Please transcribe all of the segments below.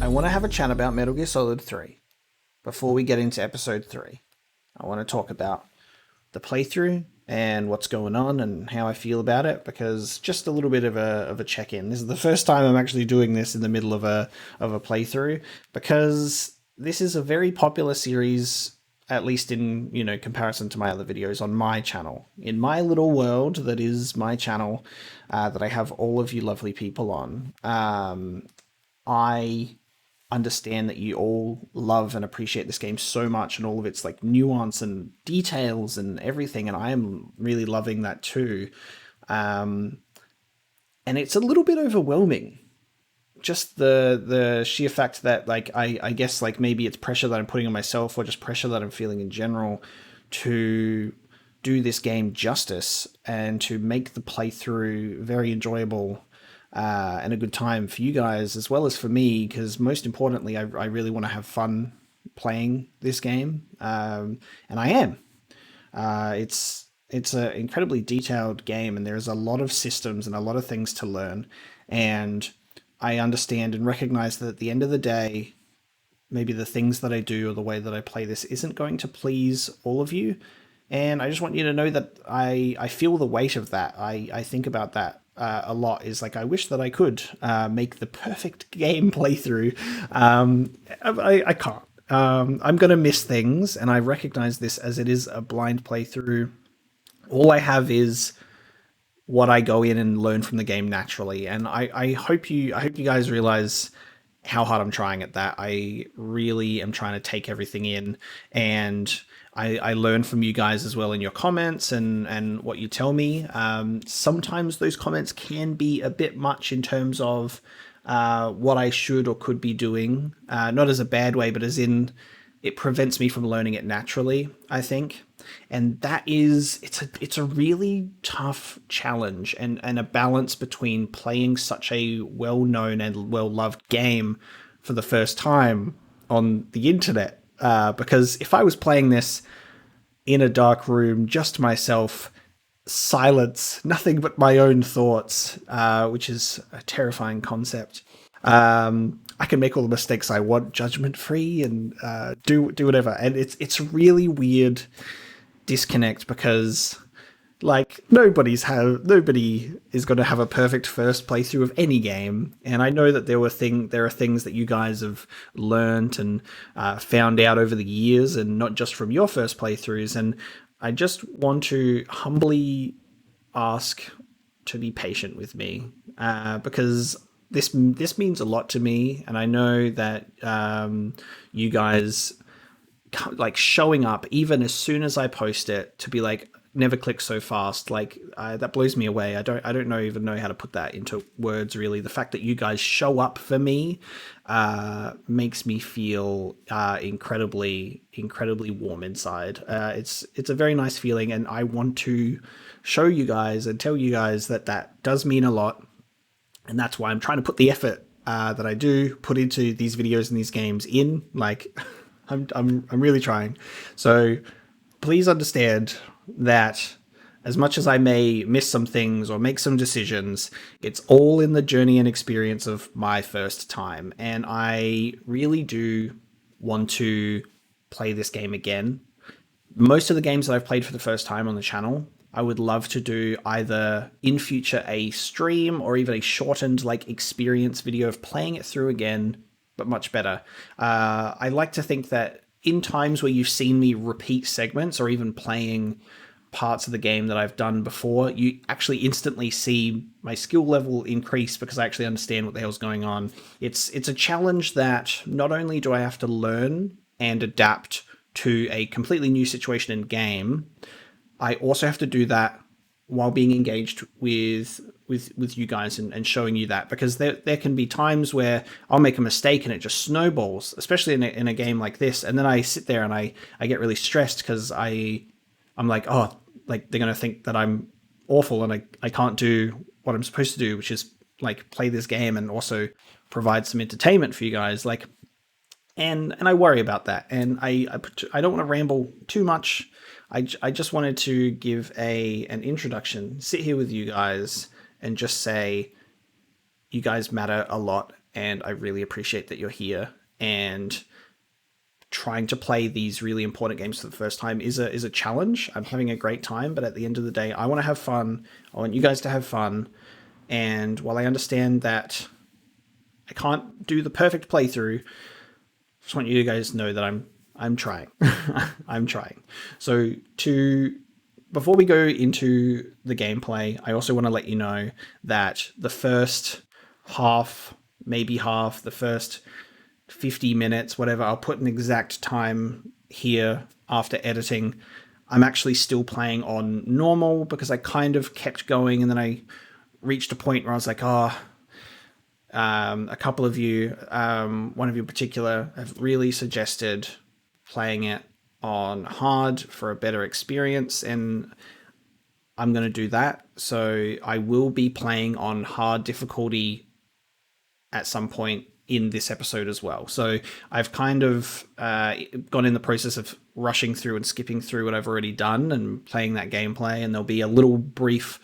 I want to have a chat about Metal Gear Solid 3 before we get into episode 3. I want to talk about the playthrough and what's going on and how I feel about it, because just a little bit of a check-in. This is the first time I'm actually doing this in the middle of a playthrough, because this is a very popular series, at least in, comparison to my other videos on my channel. In my little world that is my channel, that I have all of you lovely people on. I understand that you all love and appreciate this game so much, and all of its like nuance and details and everything, and I am really loving that too. And it's a little bit overwhelming, just the sheer fact that like I guess like maybe it's pressure that I'm putting on myself, or just pressure that I'm feeling in general, to do this game justice and to make the playthrough very enjoyable and a good time for you guys as well as for me, because most importantly, I really want to have fun playing this game, and I am. It's an incredibly detailed game, and there's a lot of systems and a lot of things to learn, and I understand and recognize that at the end of the day, maybe the things that I do or the way that I play this isn't going to please all of you. And I just want you to know that I feel the weight of that. I think about that a lot. Is like, I wish that I could make the perfect game playthrough. I can't. I'm going to miss things, and I recognize this as it is a blind playthrough. All I have is what I go in and learn from the game naturally. And I hope you guys realize how hard I'm trying at that. I really am trying to take everything in, and I learn from you guys as well in your comments and what you tell me. Sometimes those comments can be a bit much in terms of what I should or could be doing. Not as a bad way, but as in it prevents me from learning it naturally, I think. And that is, it's a really tough challenge, and a balance between playing such a well-known and well-loved game for the first time on the internet. Because if I was playing this in a dark room, just myself, silence, nothing but my own thoughts, which is a terrifying concept. I can make all the mistakes I want, judgment free, and do whatever. And it's a really weird disconnect, because like nobody is going to have a perfect first playthrough of any game, and I know that there are things that you guys have learned and found out over the years, and not just from your first playthroughs. And I just want to humbly ask to be patient with me, because this means a lot to me, and I know that you guys like showing up even as soon as I post it to be like, never click so fast, like that blows me away. I don't even know how to put that into words, really. The fact that you guys show up for me makes me feel incredibly warm inside. It's a very nice feeling, and I want to show you guys and tell you guys that does mean a lot, and that's why I'm trying to put the effort that I do put into these videos and these games in. Like, I'm really trying. So please understand that as much as I may miss some things or make some decisions, it's all in the journey and experience of my first time. And I really do want to play this game again. Most of the games that I've played for the first time on the channel, I would love to do either in future a stream or even a shortened like experience video of playing it through again, but much better. I like to think that in times where you've seen me repeat segments or even playing parts of the game that I've done before, you actually instantly see my skill level increase, because I actually understand what the hell's going on. It's a challenge that not only do I have to learn and adapt to a completely new situation in game, I also have to do that while being engaged with you guys and showing you that, because there can be times where I'll make a mistake and it just snowballs, especially in a game like this, and then I sit there and I get really stressed, because I'm like, oh, like they're gonna think that I'm awful and I can't do what I'm supposed to do, which is like play this game and also provide some entertainment for you guys. Like, and I worry about that, and I don't want to ramble too much. I just wanted to give an introduction, sit here with you guys, and just say you guys matter a lot, and I really appreciate that you're here. And trying to play these really important games for the first time is a challenge. I'm having a great time, but at the end of the day, I want to have fun. I want you guys to have fun. And while I understand that I can't do the perfect playthrough, I just want you guys to know that I'm trying. I'm trying. So before we go into the gameplay, I also want to let you know that the first half, maybe half, the first 50 minutes, whatever, I'll put an exact time here after editing. I'm actually still playing on normal because I kind of kept going, and then I reached a point where I was like, a couple of you, one of you in particular, have really suggested playing it on hard for a better experience, and I'm going to do that. So I will be playing on hard difficulty at some point in this episode as well. So I've kind of gone in the process of rushing through and skipping through what I've already done and playing that gameplay, and there'll be a little brief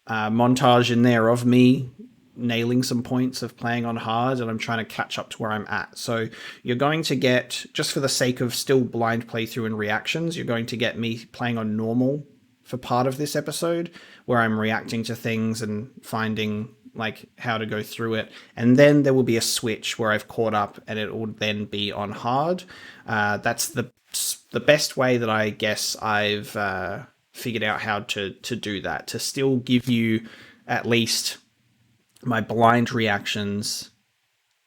montage in there of me nailing some points of playing on hard, and I'm trying to catch up to where I'm at. So you're going to get, just for the sake of still blind playthrough and reactions, you're going to get me playing on normal for part of this episode, where I'm reacting to things and finding like how to go through it. And then there will be a switch where I've caught up, and it will then be on hard. That's the best way that I guess I've figured out how to do that, to still give you at least my blind reactions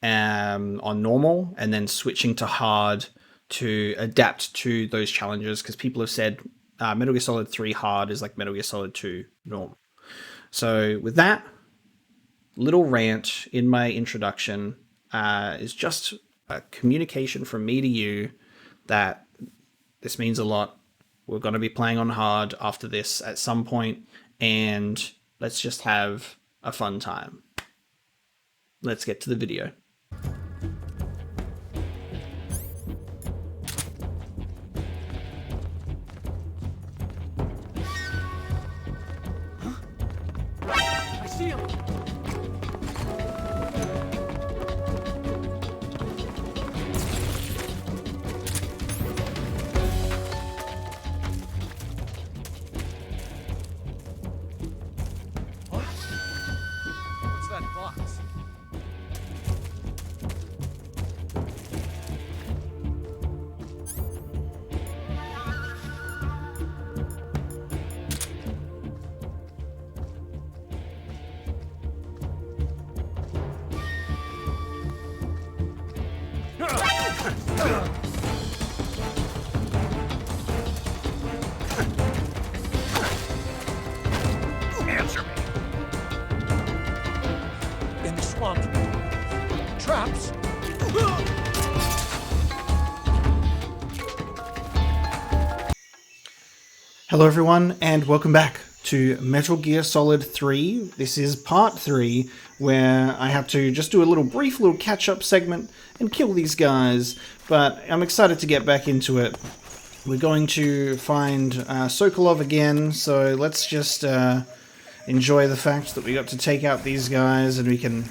on normal, and then switching to hard to adapt to those challenges, because people have said Metal Gear Solid 3 hard is like Metal Gear Solid 2 normal. So with that little rant in my introduction, is just a communication from me to you that this means a lot. We're going to be playing on hard after this at some point, and let's just have a fun time. Let's get to the video. I see him. What's that box? Answer me. In the swamp. Traps. Hello everyone, and welcome back to Metal Gear Solid 3. This is part 3, where I have to just do a brief little catch-up segment and kill these guys, but I'm excited to get back into it. We're going to find Sokolov again, so let's just enjoy the fact that we got to take out these guys, and we can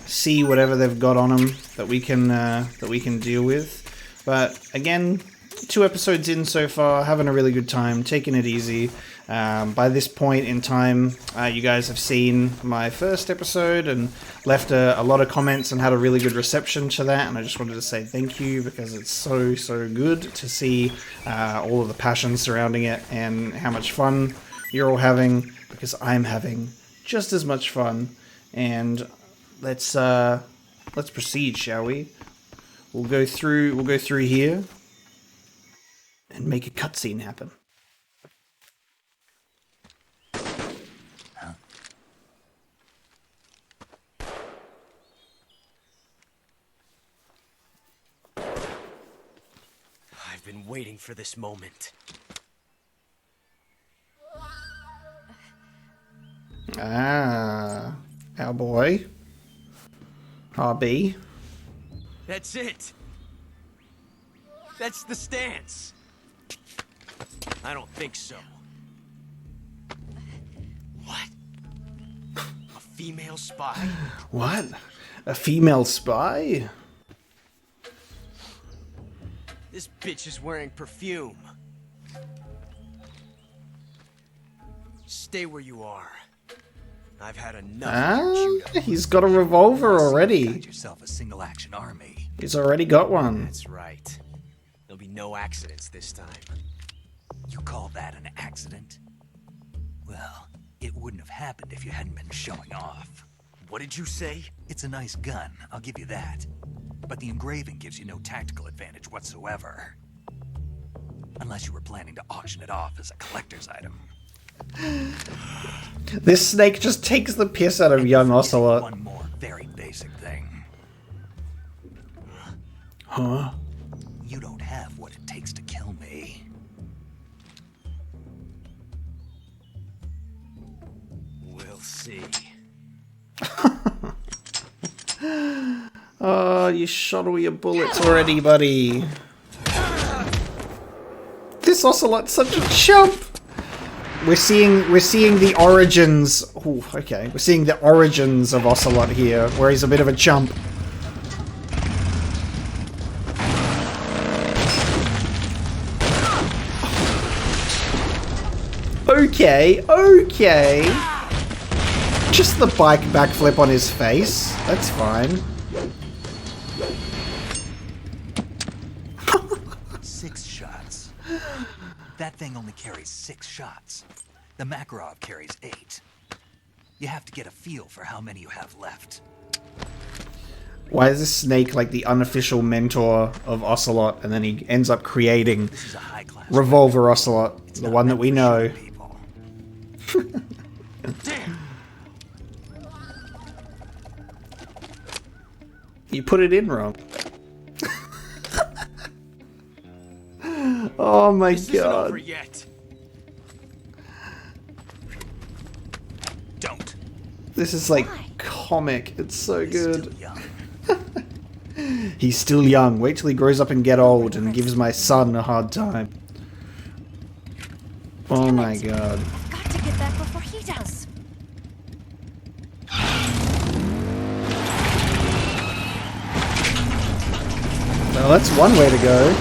see whatever they've got on them that we can deal with. But again, 2 episodes in so far, having a really good time, taking it easy. By this point in time, you guys have seen my first episode and left a lot of comments and had a really good reception to that, and I just wanted to say thank you, because it's so good to see all of the passion surrounding it and how much fun you're all having, because I'm having just as much fun. And let's proceed, shall we? We'll go through here and make a cutscene happen. I've been waiting for this moment. Ah, our boy. RB. That's it. That's the stance. I don't think so. What? A female spy? What? A female spy? This bitch is wearing perfume. Stay where you are. I've had enough of your Ah, he's got a revolver already. Got yourself a single-action army. He's already got one. That's right. There'll be no accidents this time. You call that an accident? Well, it wouldn't have happened if you hadn't been showing off. What did you say? It's a nice gun, I'll give you that. But the engraving gives you no tactical advantage whatsoever. Unless you were planning to auction it off as a collector's item. This snake just takes the piss out of young Ocelot. One more very basic thing. Huh? You don't have what it takes to kill me. We'll see. Oh, you shot all your bullets already, buddy. This Ocelot's such a chump. We're seeing the origins. Ooh, okay, we're seeing the origins of Ocelot here, where he's a bit of a chump. Okay, okay. Just the bike backflip on his face. That's fine. 6 shots. That thing only carries 6 shots. The Makarov carries 8. You have to get a feel for how many you have left. Why is this snake like the unofficial mentor of Ocelot, and then he ends up creating This is a high-class Revolver Ocelot, the one that we know. people. Damn! You put it in wrong. Oh my This isn't over god. yet. Don't. This is like comic. It's so He's still good. young. He's still young. Wait till he grows up and get old and gives my son a hard time. Oh Damn my it. god. I've got to get back before he does. Well, that's one way to go.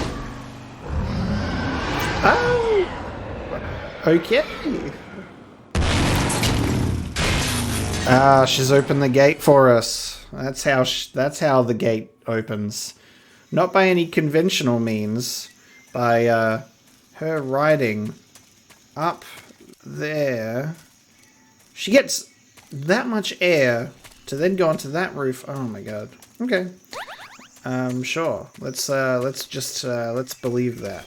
Oh! Okay. Ah, she's opened the gate for us. That's how the gate opens. Not by any conventional means, by her riding up there. She gets that much air to then go onto that roof. Oh my god. Okay. Sure. Let's believe that.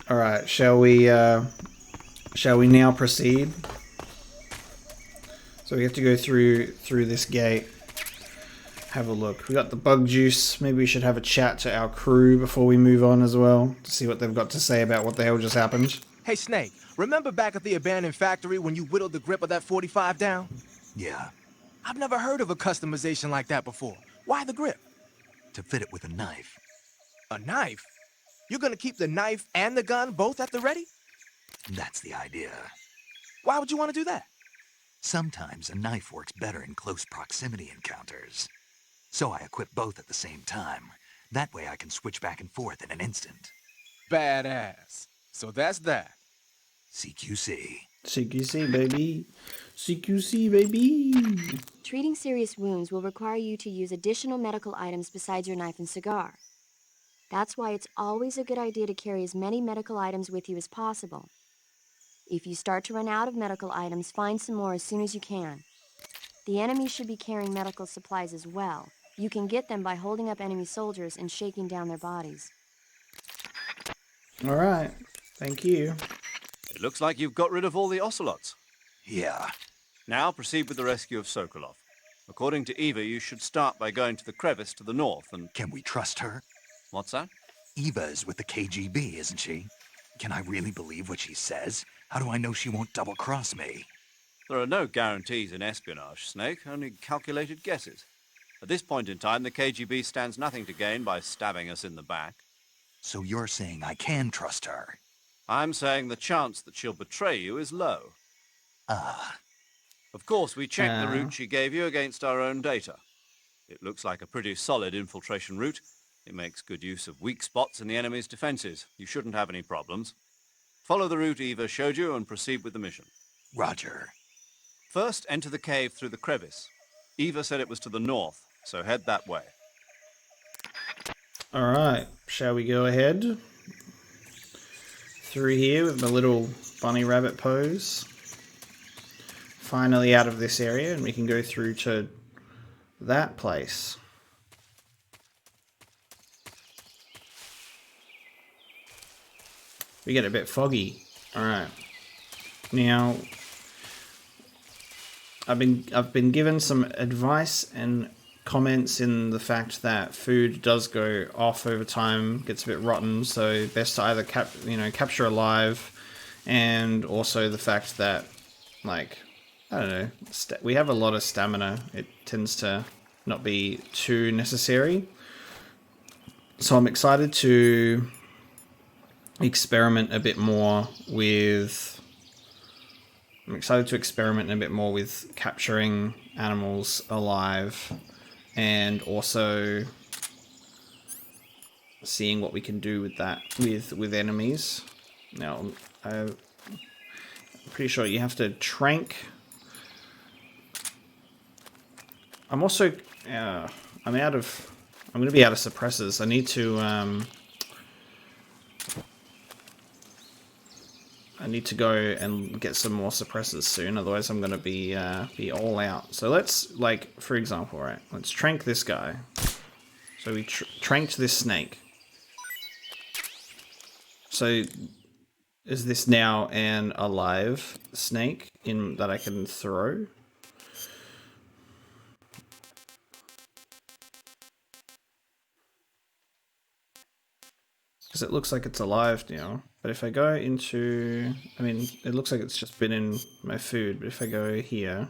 All right. Shall we now proceed? So we have to go through this gate. Have a look. We got the bug juice. Maybe we should have a chat to our crew before we move on as well, to see what they've got to say about what the hell just happened. Hey, Snake, remember back at the abandoned factory when you whittled the grip of that 45 down? Yeah, I've never heard of a customization like that before. Why the grip? to fit it with a knife. A knife? You're gonna keep the knife and the gun both at the ready? That's the idea. Why would you want to do that? Sometimes a knife works better in close proximity encounters. So I equip both at the same time. That way I can switch back and forth in an instant. Badass. So that's that. CQC. CQC, baby. CQC, baby. Treating serious wounds will require you to use additional medical items besides your knife and cigar. That's why it's always a good idea to carry as many medical items with you as possible. If you start to run out of medical items, find some more as soon as you can. The enemy should be carrying medical supplies as well. You can get them by holding up enemy soldiers and shaking down their bodies. All right. Thank you. It looks like you've got rid of all the ocelots. Yeah. Now proceed with the rescue of Sokolov. According to Eva, you should start by going to the crevice to the north and... Can we trust her? What's that? Eva is with the KGB, isn't she? Can I really believe what she says? How do I know she won't double-cross me? There are no guarantees in espionage, Snake, only calculated guesses. At this point in time, the KGB stands nothing to gain by stabbing us in the back. So you're saying I can trust her? I'm saying the chance that she'll betray you is low. Ah. Of course, we checked the route she gave you against our own data. It looks like a pretty solid infiltration route. It makes good use of weak spots in the enemy's defenses. You shouldn't have any problems. Follow the route Eva showed you and proceed with the mission. Roger. First, enter the cave through the crevice. Eva said it was to the north, so head that way. Alright, shall we go ahead? Through here with my little bunny rabbit pose. Finally out of this area, and we can go through to that place. We get a bit foggy. Alright. Now I've been given some advice and comments in the fact that food does go off over time, gets a bit rotten, so best to either capture alive, and also the fact that, like, I don't know, we have a lot of stamina. It tends to not be too necessary. So I'm excited to experiment a bit more with... capturing animals alive, and also seeing what we can do with that with enemies. Now, I'm pretty sure you have to trank. I'm also I'm going to be out of suppressors. I need to go and get some more suppressors soon, otherwise I'm going to be all out. So let's, like, for example, right, let's trank this guy. So we tranked this snake. So is this now an alive snake that I can throw? Because it looks like it's alive now. But if I go into... I mean, it looks like it's just been in my food. But if I go here...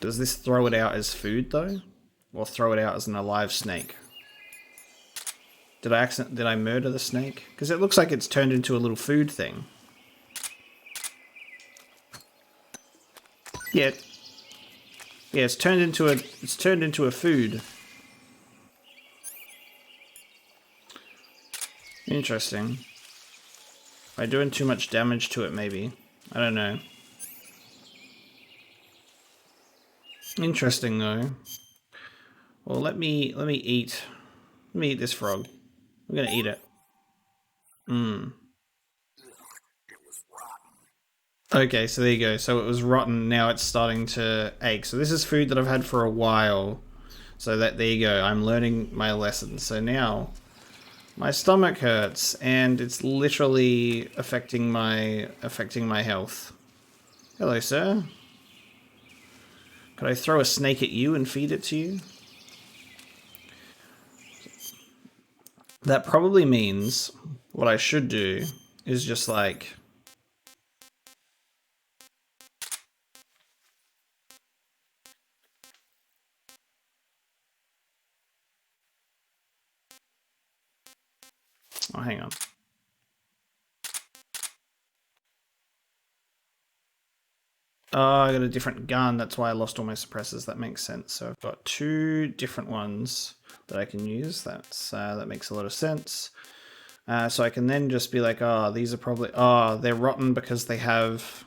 Does this throw it out as food, though? Or throw it out as an alive snake? Did I murder the snake? Because it looks like it's turned into a little food thing. Yeah. Yeah, it's turned into a food. Interesting. By doing too much damage to it, maybe. I don't know. Interesting though. Well, let me eat this frog. I'm gonna eat it. Okay, so there you go. So it was rotten, now it's starting to ache. So this is food that I've had for a while. So there you go. I'm learning my lesson. So now my stomach hurts and it's literally affecting my health. Hello, sir. Could I throw a snake at you and feed it to you? That probably means what I should do is just like... Oh, hang on. Oh, I got a different gun. That's why I lost all my suppressors. That makes sense. So I've got two different ones that I can use. That makes a lot of sense. So I can then just be like, oh, these are probably... Oh, they're rotten because they have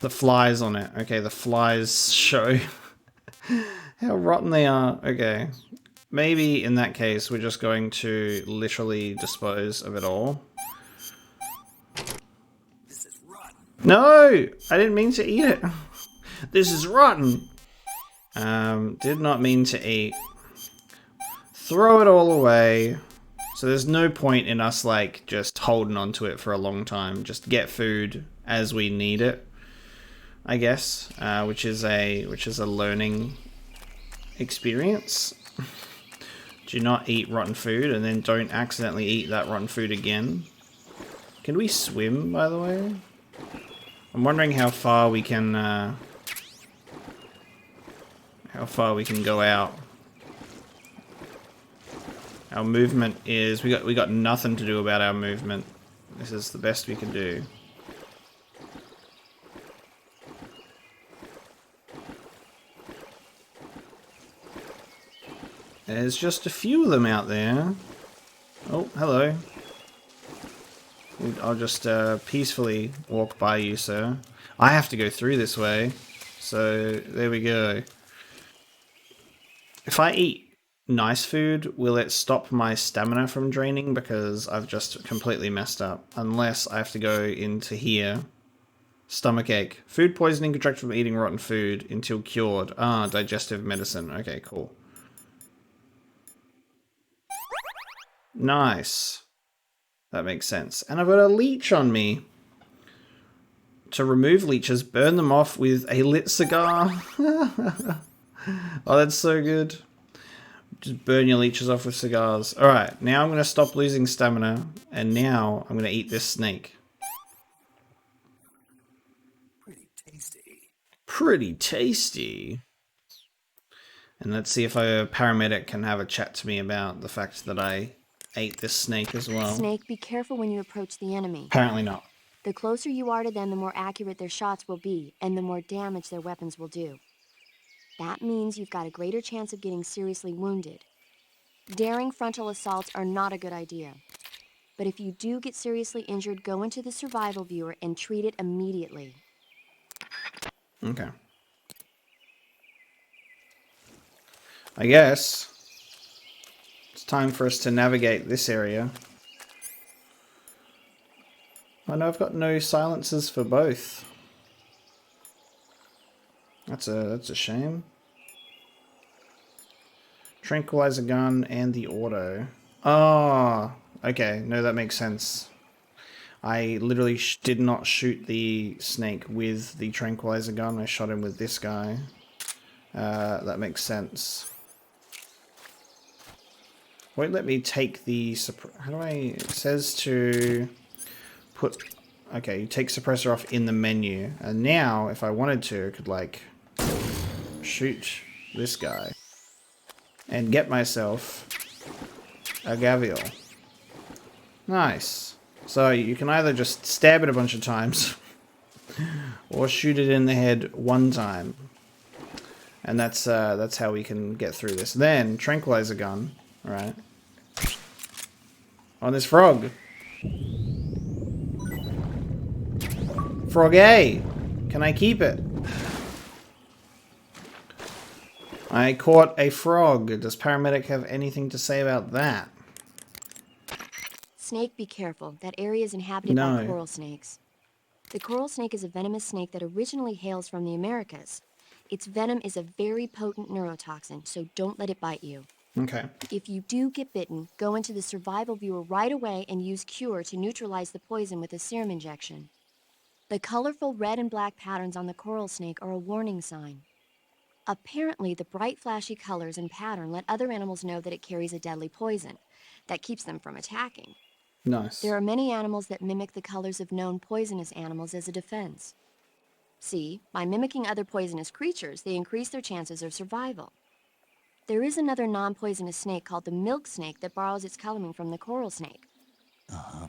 the flies on it. Okay, the flies show how rotten they are. Okay. Maybe in that case, we're just going to literally dispose of it all. This is rotten. No! I didn't mean to eat it. This is rotten. Did not mean to eat. Throw it all away. So there's no point in us like just holding on to it for a long time. Just get food as we need it, I guess, which is a learning experience. Do not eat rotten food, and then don't accidentally eat that rotten food again. Can we swim, by the way? I'm wondering how far we can go out. Our movement is we got nothing to do about our movement. This is the best we can do. There's just a few of them out there. Oh, hello. I'll just peacefully walk by you, sir. I have to go through this way. So, there we go. If I eat nice food, will it stop my stamina from draining? Because I've just completely messed up. Unless I have to go into here. Stomachache. Food poisoning contracted from eating rotten food until cured. Ah, digestive medicine. Okay, cool. Nice. That makes sense. And I've got a leech on me. To remove leeches, burn them off with a lit cigar. Oh, that's so good. Just burn your leeches off with cigars. Alright, now I'm going to stop losing stamina. And now I'm going to eat this snake. Pretty tasty. Pretty tasty. And let's see if a paramedic can have a chat to me about the fact that I ate this snake as well. Snake, be careful when you approach the enemy. Apparently not. The closer you are to them, the more accurate their shots will be, and the more damage their weapons will do. That means you've got a greater chance of getting seriously wounded. Daring frontal assaults are not a good idea. But if you do get seriously injured, go into the survival viewer and treat it immediately. Okay. I guess it's time for us to navigate this area. I know I've got no silencers for both. That's a shame. Tranquilizer gun and the auto. Oh, okay. No, that makes sense. I literally did not shoot the snake with the tranquilizer gun. I shot him with this guy. That makes sense. Won't let me take the... How do I... It says to put... Okay, you take suppressor off in the menu. And now, if I wanted to, I could, like, shoot this guy. And get myself a Gavial. Nice. So you can either just stab it a bunch of times or shoot it in the head one time. And that's how we can get through this. Then, tranquilizer gun. Alright. On this frog. Frog A! Can I keep it? I caught a frog. Does paramedic have anything to say about that? Snake, be careful. That area is inhabited by coral snakes. The coral snake is a venomous snake that originally hails from the Americas. Its venom is a very potent neurotoxin, so don't let it bite you. Okay. If you do get bitten, go into the survival viewer right away and use Cure to neutralize the poison with a serum injection. The colorful red and black patterns on the coral snake are a warning sign. Apparently, the bright flashy colors and pattern let other animals know that it carries a deadly poison that keeps them from attacking. Nice. There are many animals that mimic the colors of known poisonous animals as a defense. See, by mimicking other poisonous creatures, they increase their chances of survival. There is another non-poisonous snake called the milk snake that borrows its coloring from the coral snake. Uh-huh.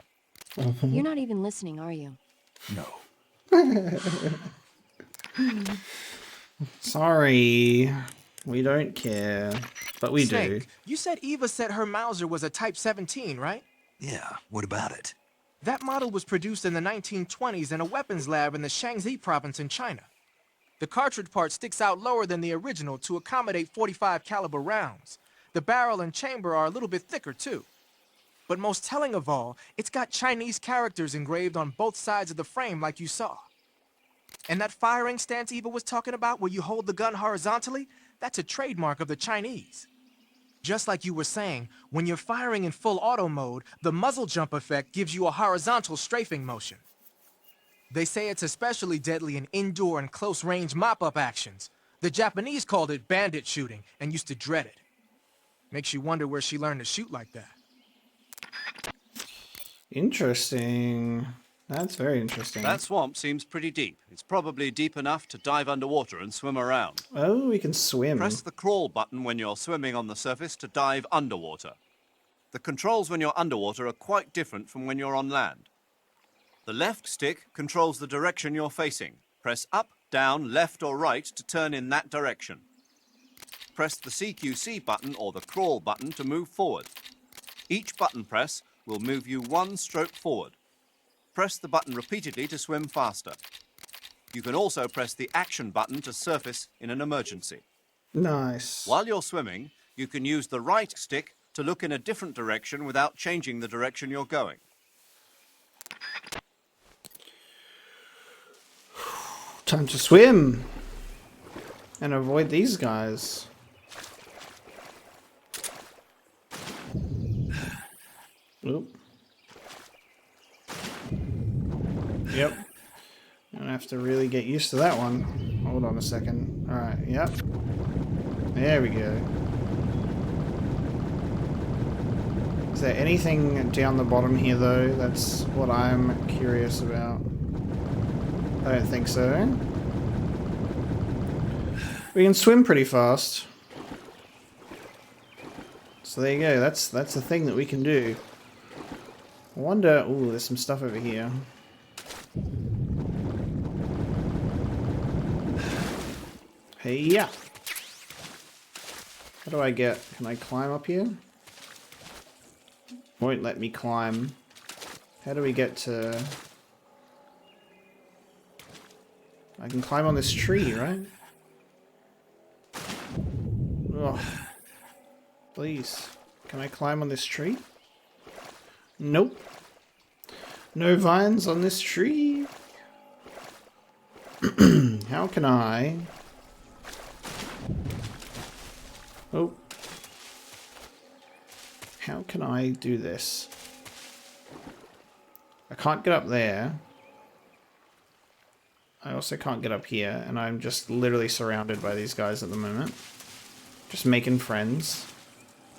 You're not even listening, are you? No. Sorry. We don't care. But we do. Snake, you said Eva said her Mauser was a Type 17, right? Yeah, what about it? That model was produced in the 1920s in a weapons lab in the Shaanxi province in China. The cartridge part sticks out lower than the original to accommodate 45 caliber rounds. The barrel and chamber are a little bit thicker too. But most telling of all, it's got Chinese characters engraved on both sides of the frame like you saw. And that firing stance Eva was talking about where you hold the gun horizontally, that's a trademark of the Chinese. Just like you were saying, when you're firing in full auto mode, the muzzle jump effect gives you a horizontal strafing motion. They say it's especially deadly in indoor and close-range mop-up actions. The Japanese called it bandit shooting and used to dread it. Makes you wonder where she learned to shoot like that. Interesting. That's very interesting. That swamp seems pretty deep. It's probably deep enough to dive underwater and swim around. Oh, we can swim. Press the crawl button when you're swimming on the surface to dive underwater. the controls when you're underwater are quite different from when you're on land. The left stick controls the direction you're facing. Press up, down, left or right to turn in that direction. Press the CQC button or the crawl button to move forward. Each button press will move you 1 stroke forward. Press the button repeatedly to swim faster. You can also press the action button to surface in an emergency. Nice. While you're swimming, you can use the right stick to look in a different direction without changing the direction you're going. Time to swim and avoid these guys. Oop. Yep. I'm gonna have to really get used to that one. Hold on a second. Alright, yep. There we go. Is there anything down the bottom here though? That's what I'm curious about. I don't think so. We can swim pretty fast. So there you go, that's a thing that we can do. I wonder... Ooh, there's some stuff over here. Hey, yeah. How do I get... Can I climb up here? Won't let me climb. How do we get to... I can climb on this tree, right? Ugh. Please. Can I climb on this tree? Nope. No vines on this tree. How can I... Oh. How can I do this? I can't get up there. I also can't get up here, and I'm just literally surrounded by these guys at the moment. Just making friends.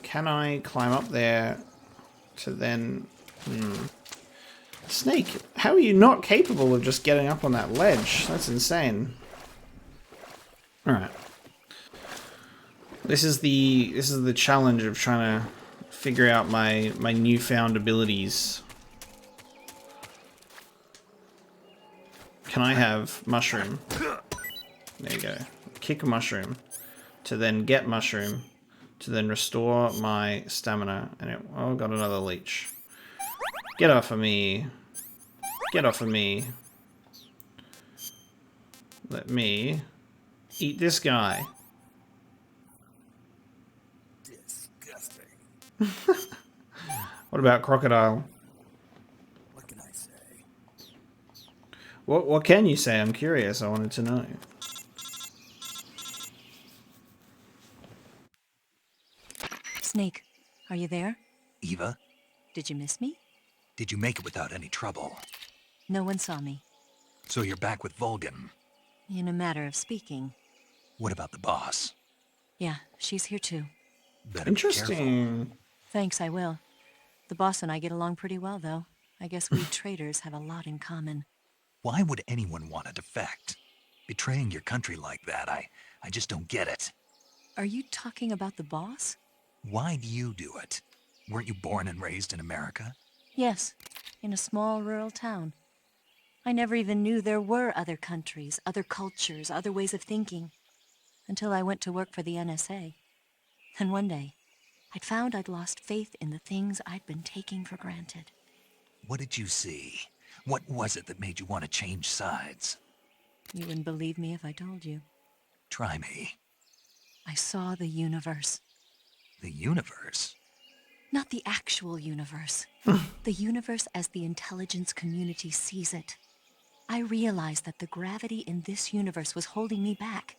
Can I climb up there to then... Snake, how are you not capable of just getting up on that ledge? That's insane. Alright. This is the challenge of trying to figure out my newfound abilities. Can I have mushroom? There you go. Kick a mushroom. To then get mushroom. To then restore my stamina. And it, oh, got another leech. Get off of me. Get off of me. Let me eat this guy. Disgusting. What about crocodile? What can I say? What can you say? I'm curious. I wanted to know. Snake, are you there? Eva, Did you miss me? did you make it without any trouble? No one saw me. So you're back with Vulcan. In a matter of speaking. What about the boss? Yeah, she's here too. Better be careful. Interesting. Thanks, I will. The boss and I get along pretty well, though. I guess we traders have a lot in common. Why would anyone want to defect? Betraying your country like that, I just don't get it. Are you talking about the boss? Why do you do it? Weren't you born and raised in America? Yes, in a small rural town. I never even knew there were other countries, other cultures, other ways of thinking. Until I went to work for the NSA. And one day, I'd found I'd lost faith in the things I'd been taking for granted. What did you see? What was it that made you want to change sides? You wouldn't believe me if I told you. Try me. I saw the universe. The universe? Not the actual universe. The universe as the intelligence community sees it. I realized that the gravity in this universe was holding me back.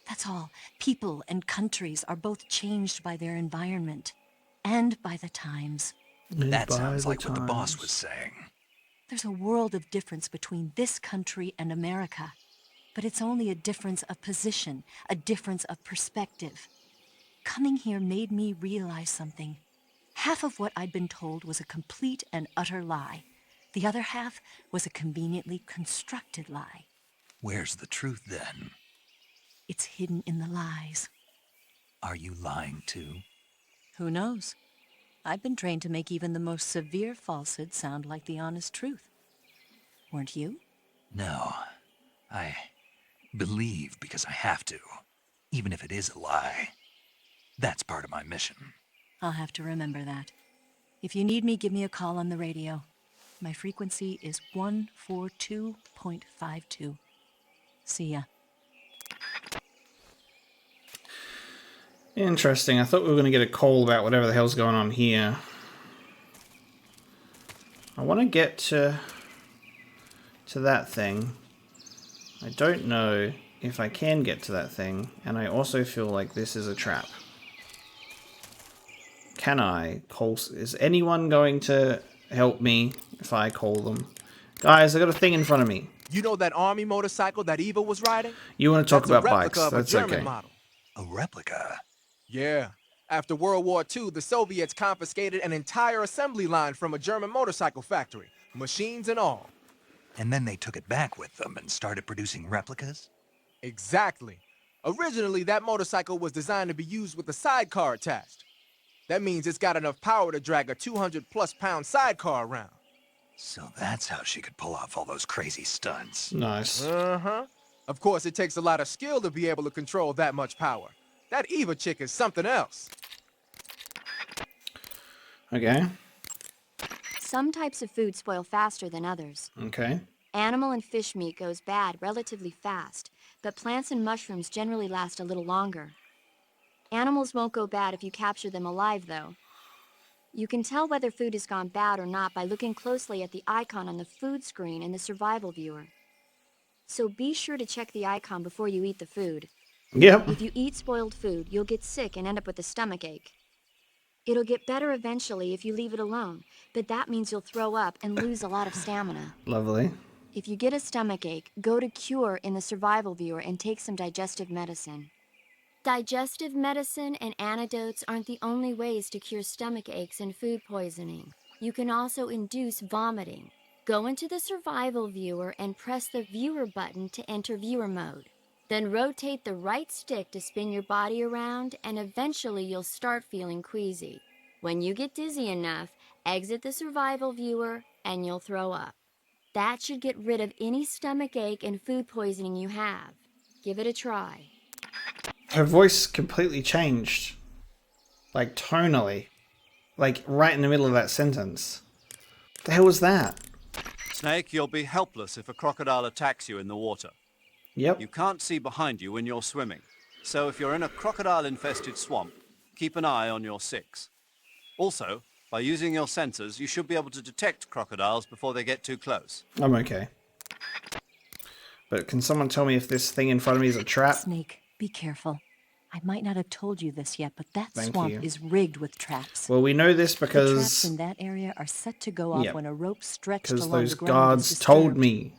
That's all. People and countries are both changed by their environment. And by the times. That sounds like what the boss was saying. There's a world of difference between this country and America. But it's only a difference of position, a difference of perspective. Coming here made me realize something. Half of what I'd been told was a complete and utter lie. The other half was a conveniently constructed lie. Where's the truth then? It's hidden in the lies. Are you lying too? Who knows? I've been trained to make even the most severe falsehood sound like the honest truth. Weren't you? No. I believe because I have to, even if it is a lie. That's part of my mission. I'll have to remember that. If you need me, give me a call on the radio. My frequency is 142.52. See ya. Interesting. I thought we were going to get a call about whatever the hell's going on here. I want to get to that thing. I don't know if I can get to that thing, and I also feel like this is a trap. Can I call? Is anyone going to help me if I call them? Guys, I got a thing in front of me. You know that army motorcycle that Eva was riding? You want to talk That's a about bikes? replica of a That's German okay. model. A replica? Yeah. After World War II, the Soviets confiscated an entire assembly line from a German motorcycle factory, machines and all. And then they took it back with them and started producing replicas? Exactly. Originally, that motorcycle was designed to be used with a sidecar attached. That means it's got enough power to drag a 200-plus pound sidecar around. So that's how she could pull off all those crazy stunts. Nice. Uh-huh. Of course, it takes a lot of skill to be able to control that much power. That Eva chick is something else. Okay. Some types of food spoil faster than others. Okay. Animal and fish meat goes bad relatively fast, but plants and mushrooms generally last a little longer. Animals won't go bad if you capture them alive, though. You can tell whether food has gone bad or not by looking closely at the icon on the food screen in the survival viewer. So be sure to check the icon before you eat the food. Yep. If you eat spoiled food, you'll get sick and end up with a stomachache. It'll get better eventually if you leave it alone, but that means you'll throw up and lose a lot of stamina. Lovely. If you get a stomachache, go to Cure in the survival viewer and take some digestive medicine. Digestive medicine and antidotes aren't the only ways to cure stomach aches and food poisoning. You can also induce vomiting. Go into the survival viewer and press the viewer button to enter viewer mode. Then rotate the right stick to spin your body around, and eventually you'll start feeling queasy. When you get dizzy enough, exit the survival viewer and you'll throw up. That should get rid of any stomach ache and food poisoning you have. Give it a try. Her voice completely changed. Like, tonally. Like, right in the middle of that sentence. What the hell was that? Snake, you'll be helpless if a crocodile attacks you in the water. Yep. You can't see behind you when you're swimming. So if you're in a crocodile-infested swamp, keep an eye on your six. Also, by using your sensors, you should be able to detect crocodiles before they get too close. I'm okay. But can someone tell me if this thing in front of me is a trap? Snake, be careful. I might not have told you this yet, but that Thank swamp you. is rigged with traps. Well, we know this The traps because in that area are set to go off Yep. when a rope stretched along those the ground guards is told disturbed. me.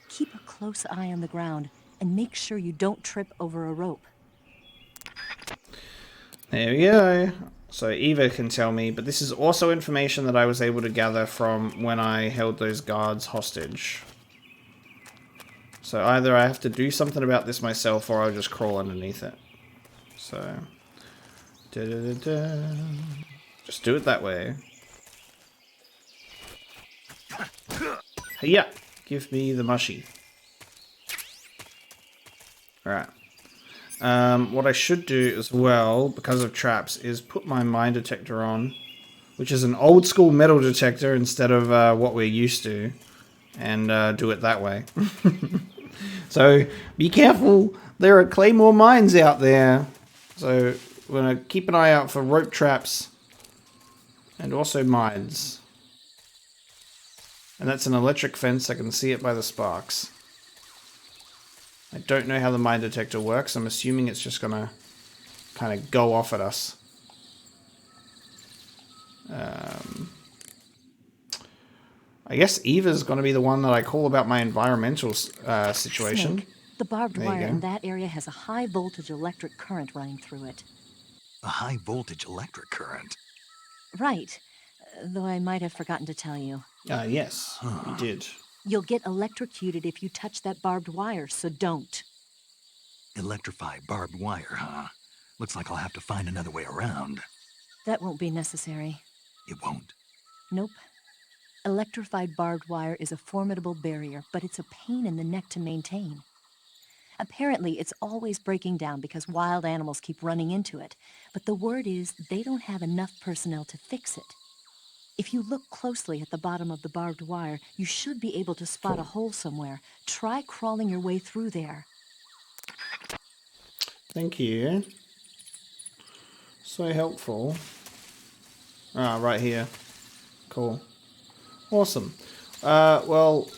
Keep a close eye on the ground and make sure you don't trip over a rope. There we go. So Eva can tell me, but this is also information that I was able to gather from when I held those guards hostage. So either I have to do something about this myself or I'll just crawl underneath it. So... da-da-da-da. Just do it that way. Yeah, give me the mushy. Alright. What I should do as well, because of traps, is put my mine detector on, which is an old school metal detector instead of what we're used to, and do it that way. So be careful, there are claymore mines out there. So we're going to keep an eye out for rope traps and also mines. And that's an electric fence, I can see it by the sparks. I don't know how the mine detector works. I'm assuming it's just gonna kind of go off at us. I guess Eva's gonna be the one that I call about my environmental situation. Snake, the barbed There you wire go. in that area has a high voltage electric current running through it. A high voltage electric current. Right, though I might have forgotten to tell you. Yes, you did. You'll get electrocuted if you touch that barbed wire, so don't. Electrified barbed wire, huh? Looks like I'll have to find another way around. That won't be necessary. It won't. Nope. Electrified barbed wire is a formidable barrier, but it's a pain in the neck to maintain. Apparently, it's always breaking down because wild animals keep running into it, but the word is they don't have enough personnel to fix it. If you look closely at the bottom of the barbed wire, you should be able to spot a hole somewhere. Try crawling your way through there. Thank you. So helpful. Ah, right here. Cool. Awesome. Well,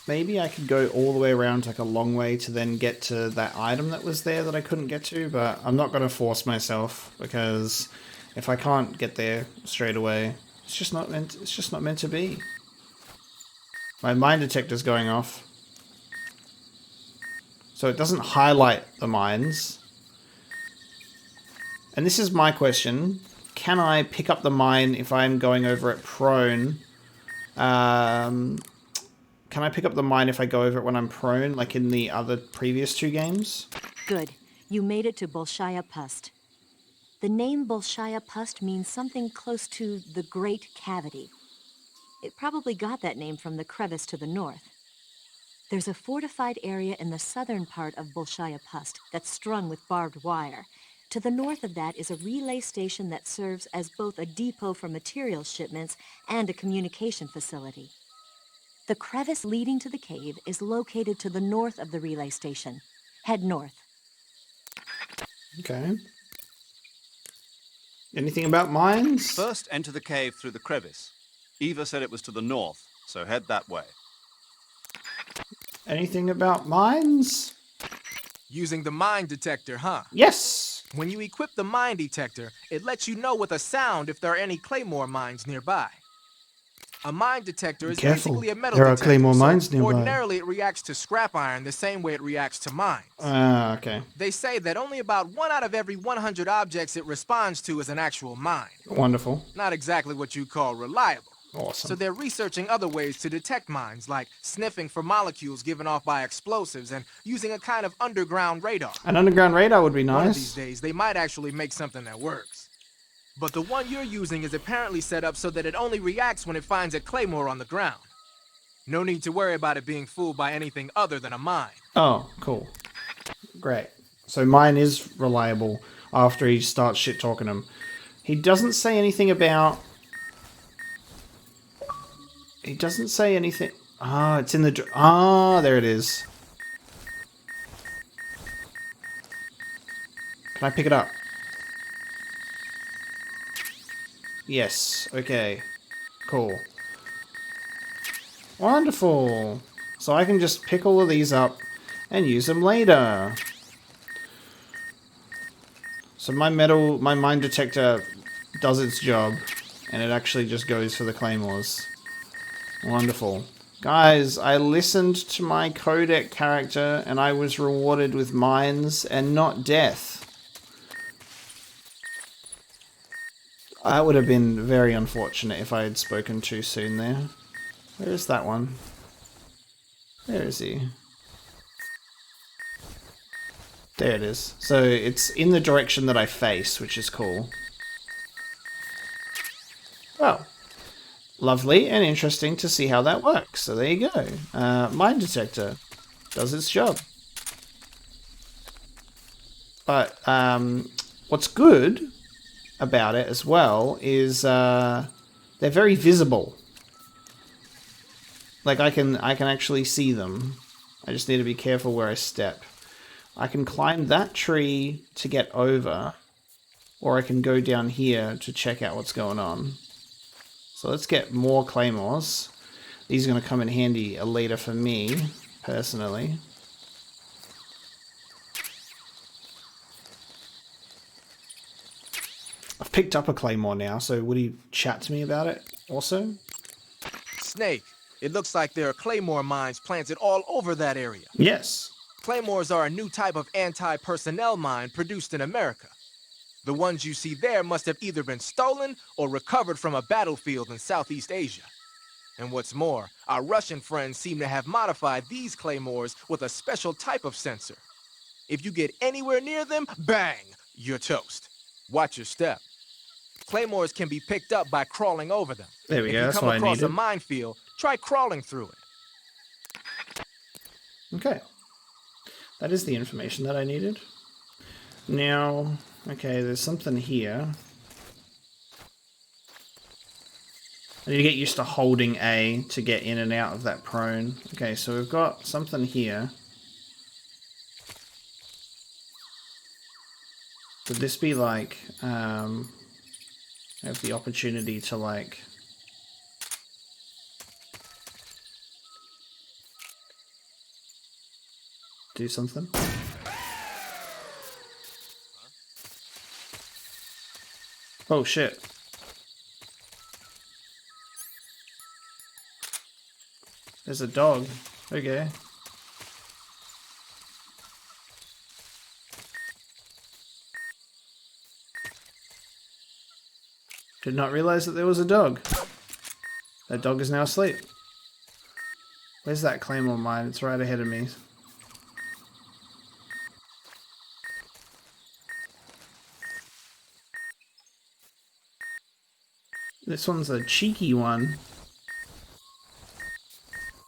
maybe I could go all the way around like a long way to then get to that item that was there that I couldn't get to, but I'm not going to force myself because if I can't get there straight away, it's just not meant to be. My mine detector's going off. So it doesn't highlight the mines. And this is my question. Can I pick up the mine if I'm going over it prone? Can I pick up the mine if I go over it when I'm prone, like in the other previous 2 games? Good. You made it to Bolshaya Pust. The name Bolshaya Pust means something close to the Great Cavity. It probably got that name from the crevice to the north. There's a fortified area in the southern part of Bolshaya Pust that's strung with barbed wire. To the north of that is a relay station that serves as both a depot for material shipments and a communication facility. The crevice leading to the cave is located to the north of the relay station. Head north. Okay. Anything about mines? First, enter the cave through the crevice. Eva said it was to the north, so head that way. Anything about mines? Using the mine detector, huh? Yes! When you equip the mine detector, it lets you know with a sound if there are any claymore mines nearby. A mine detector is Careful. basically a metal There are detector, claymore so mines nearby. ordinarily it reacts to scrap iron the same way it reacts to mines. Ah, okay. They say that only about 1 out of every 100 objects it responds to is an actual mine. Wonderful. Not exactly what you call reliable. Awesome. So they're researching other ways to detect mines, like sniffing for molecules given off by explosives and using a kind of underground radar. An underground radar would be One of these nice. days, they might actually make something that works. But the one you're using is apparently set up so that it only reacts when it finds a claymore on the ground. No need to worry about it being fooled by anything other than a mine. Oh, cool. Great. So mine is reliable after he starts shit-talking him. He doesn't say anything about... He doesn't say anything... Ah, it's in the... Ah, there it is. Can I pick it up? Yes. Okay. Cool. Wonderful. So I can just pick all of these up and use them later. So my mine detector does its job, and it actually just goes for the claymores. Wonderful. Guys, I listened to my codec character, and I was rewarded with mines and not death. That would have been very unfortunate if I had spoken too soon there. Where is that one? Where is he? There it is. So it's in the direction that I face, which is cool. Well, lovely and interesting to see how that works. So there you go. Mine detector does its job. But what's good about it as well is they're very visible. Like I can actually see them. I just need to be careful where I step. I can climb that tree to get over, or I can go down here to check out what's going on. So let's get more claymores. These are going to come in handy later for me, personally. I've picked up a claymore now, so would he chat to me about it also? Snake, it looks like there are claymore mines planted all over that area. Yes. Claymores are a new type of anti-personnel mine produced in America. The ones you see there must have either been stolen or recovered from a battlefield in Southeast Asia. And what's more, our Russian friends seem to have modified these claymores with a special type of sensor. If you get anywhere near them, bang, you're toast. Watch your step. Claymores can be picked up by crawling over them. There we If go, you that's come what I across a needed. minefield, try crawling through it. Okay. That is the information that I needed. Now, okay, there's something here. I need to get used to holding A to get in and out of that prone. Okay, so we've got something here. Would this be like, I have the opportunity to like... do something? Oh shit. There's a dog. Okay. Did not realize that there was a dog. That dog is now asleep. Where's that claymore mine? It's right ahead of me. This one's a cheeky one.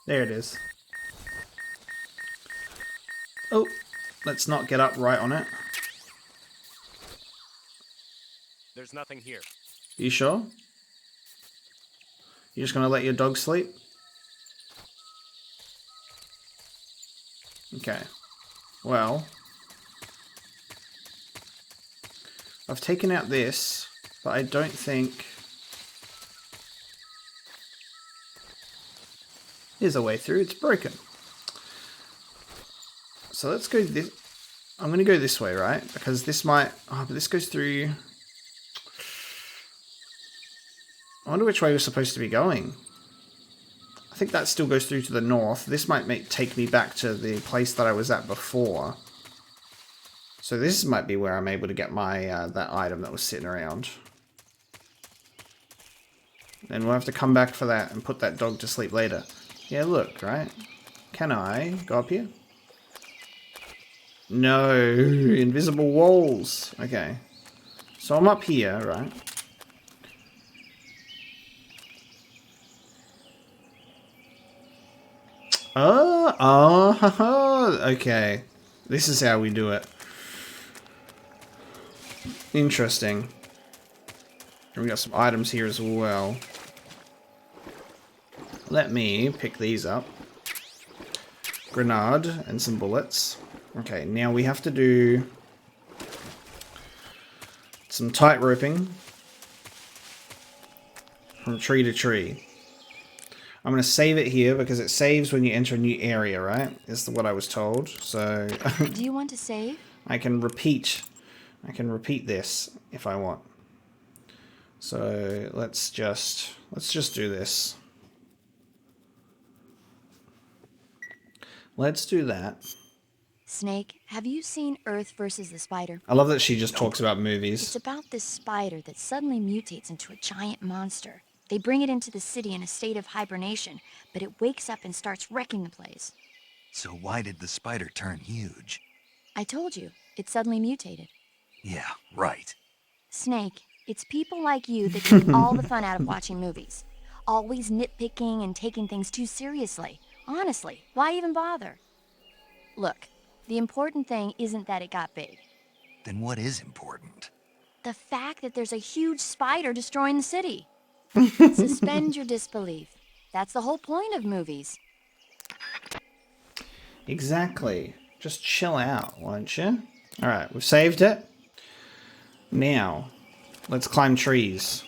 There it is. Oh, let's not get up right on it. There's nothing here. You sure? You just gonna let your dog sleep? Okay. Well, I've taken out this, but I don't think... There's a way through, it's broken. So let's go this... I'm gonna go this way, right? Because this might... Oh, but this goes through... I wonder which way we're supposed to be going. I think that still goes through to the north. This might take me back to the place that I was at before. So this might be where I'm able to get my that item that was sitting around. Then we'll have to come back for that and put that dog to sleep later. Yeah, look, right? Can I go up here? No, invisible walls. Okay. So I'm up here, right? Okay. This is how we do it. Interesting. And we got some items here as well. Let me pick these up. Grenade and some bullets. Okay, now we have to do some tight roping from tree to tree. I'm going to save it here because it saves when you enter a new area, right? Is what I was told. So Do you want to save? I can repeat this if I want. So let's just do this. Let's do that. Snake, have you seen Earth versus the Spider? I love that she just talks about It's movies. about this spider that suddenly mutates into a giant monster. They bring it into the city in a state of hibernation, but it wakes up and starts wrecking the place. So why did the spider turn huge? I told you, it suddenly mutated. Yeah, right. Snake, it's people like you that take all the fun out of watching movies. Always nitpicking and taking things too seriously. Honestly, why even bother? Look, the important thing isn't that it got big. Then what is important? The fact that there's a huge spider destroying the city. Suspend your disbelief. That's the whole point of movies. Exactly. Just chill out, won't you? Alright, we've saved it. Now, let's climb trees.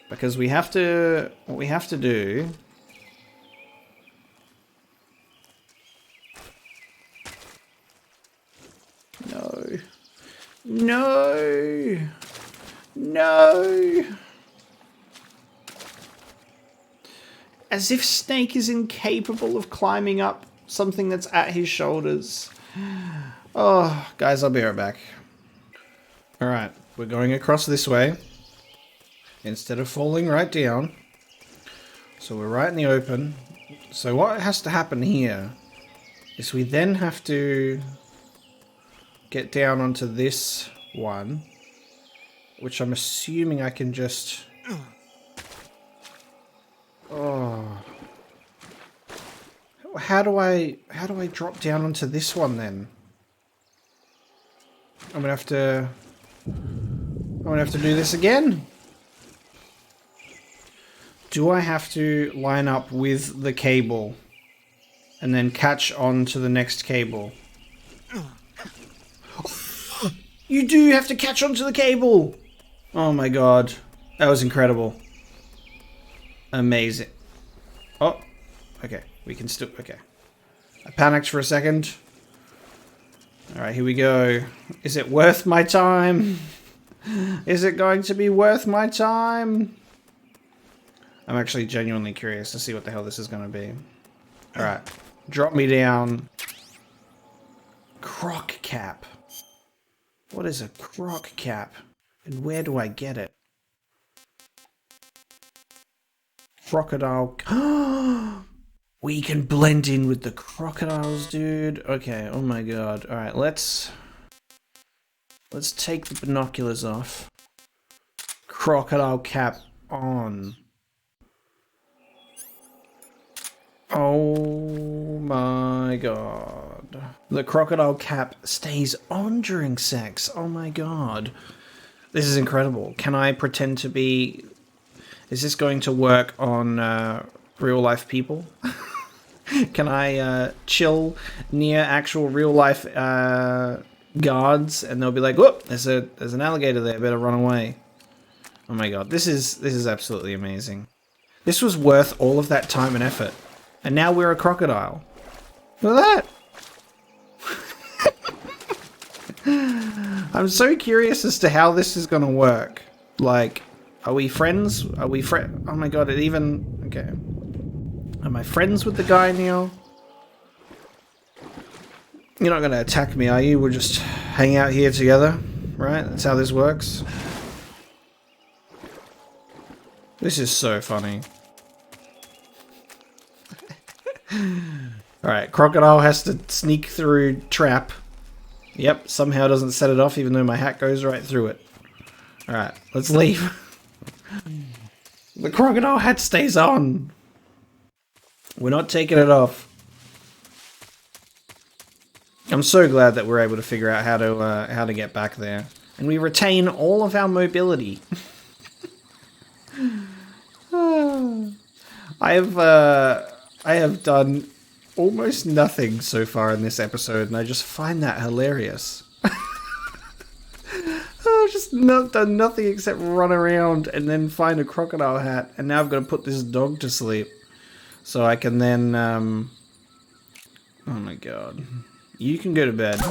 Because we have to... What we have to do... No. No! No! As if Snake is incapable of climbing up something that's at his shoulders. Oh, guys, I'll be right back. Alright, we're going across this way. Instead of falling right down. So we're right in the open. So what has to happen here is we then have to get down onto this one, which I'm assuming I can just... Oh. How do I drop down onto this one then? I'm gonna have to do this again. Do I have to line up with the cable and then catch on to the next cable? You do have to catch on to the cable! Oh my god. That was incredible. Amazing. Oh, okay. We can still... Okay. I panicked for a second. Alright, here we go. Is it worth my time? Is it going to be worth my time? I'm actually genuinely curious to see what the hell this is going to be. Alright. Drop me down. Croc cap. What is a croc cap? And where do I get it? Crocodile. We can blend in with the crocodiles, dude. Okay, oh my god. Alright, let's take the binoculars off. Crocodile cap on. Oh my god. The crocodile cap stays on during sex. Oh my god. This is incredible. Can I pretend to be... Is this going to work on real life people? Can I chill near actual real life guards and they'll be like, "Whoop, there's an alligator there, better run away." Oh my god, this is absolutely amazing. This was worth all of that time and effort. And now we're a crocodile. Look at that! I'm so curious as to how this is gonna work. Like, are we friends? Are we friends? Oh my god, it even... Okay. Am I friends with the guy now? You're not gonna attack me, are you? We'll just hang out here together, right? That's how this works. This is so funny. Alright, crocodile has to sneak through trap. Yep, somehow doesn't set it off even though my hat goes right through it. Alright, let's leave. The crocodile hat stays on. We're not taking it off. I'm so glad that we're able to figure out how to get back there. And we retain all of our mobility. I have done almost nothing so far in this episode, and I just find that hilarious. I've just not done nothing except run around and then find a crocodile hat, and now I've got to put this dog to sleep. So I can then, oh my god. You can go to bed.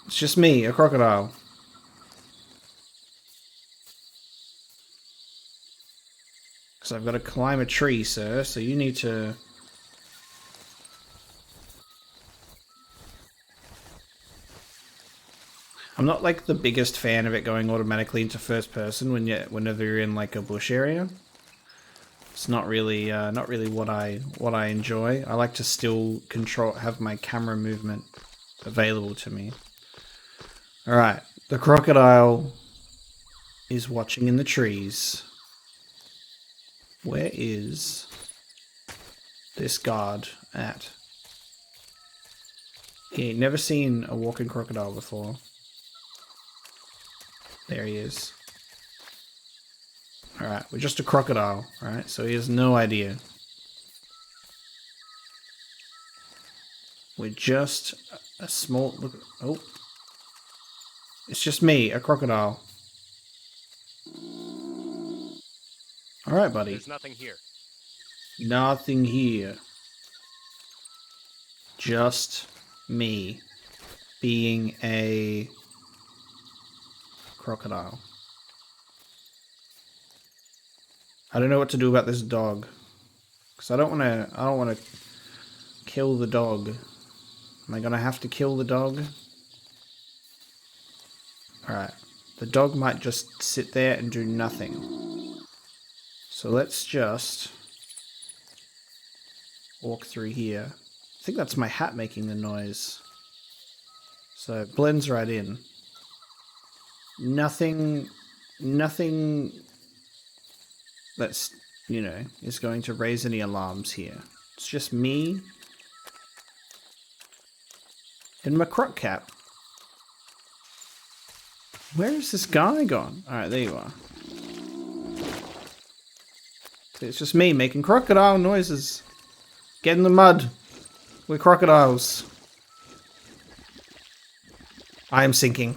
It's just me, a crocodile. Because I've got to climb a tree, sir, so you need to... I'm not like the biggest fan of it going automatically into first person whenever you're in like a bush area. It's not really what I enjoy. I like to still have my camera movement available to me. All right, the crocodile is watching in the trees. Where is this guard at? He ain't never seen a walking crocodile before. There he is. Alright, we're just a crocodile, alright? So he has no idea. We're just a small... Look, oh. It's just me, a crocodile. Alright, buddy. There's nothing here. Nothing here. Just me being a crocodile. I don't know what to do about this dog. Because I don't want to kill the dog. Am I going to have to kill the dog? Alright. The dog might just sit there and do nothing. So let's just walk through here. I think that's my hat making the noise. So it blends right in. Nothing that's, you know, is going to raise any alarms here. It's just me and my croc cap. Where is this guy gone? Alright, there you are. So it's just me making crocodile noises. Get in the mud. We're crocodiles. I am sinking.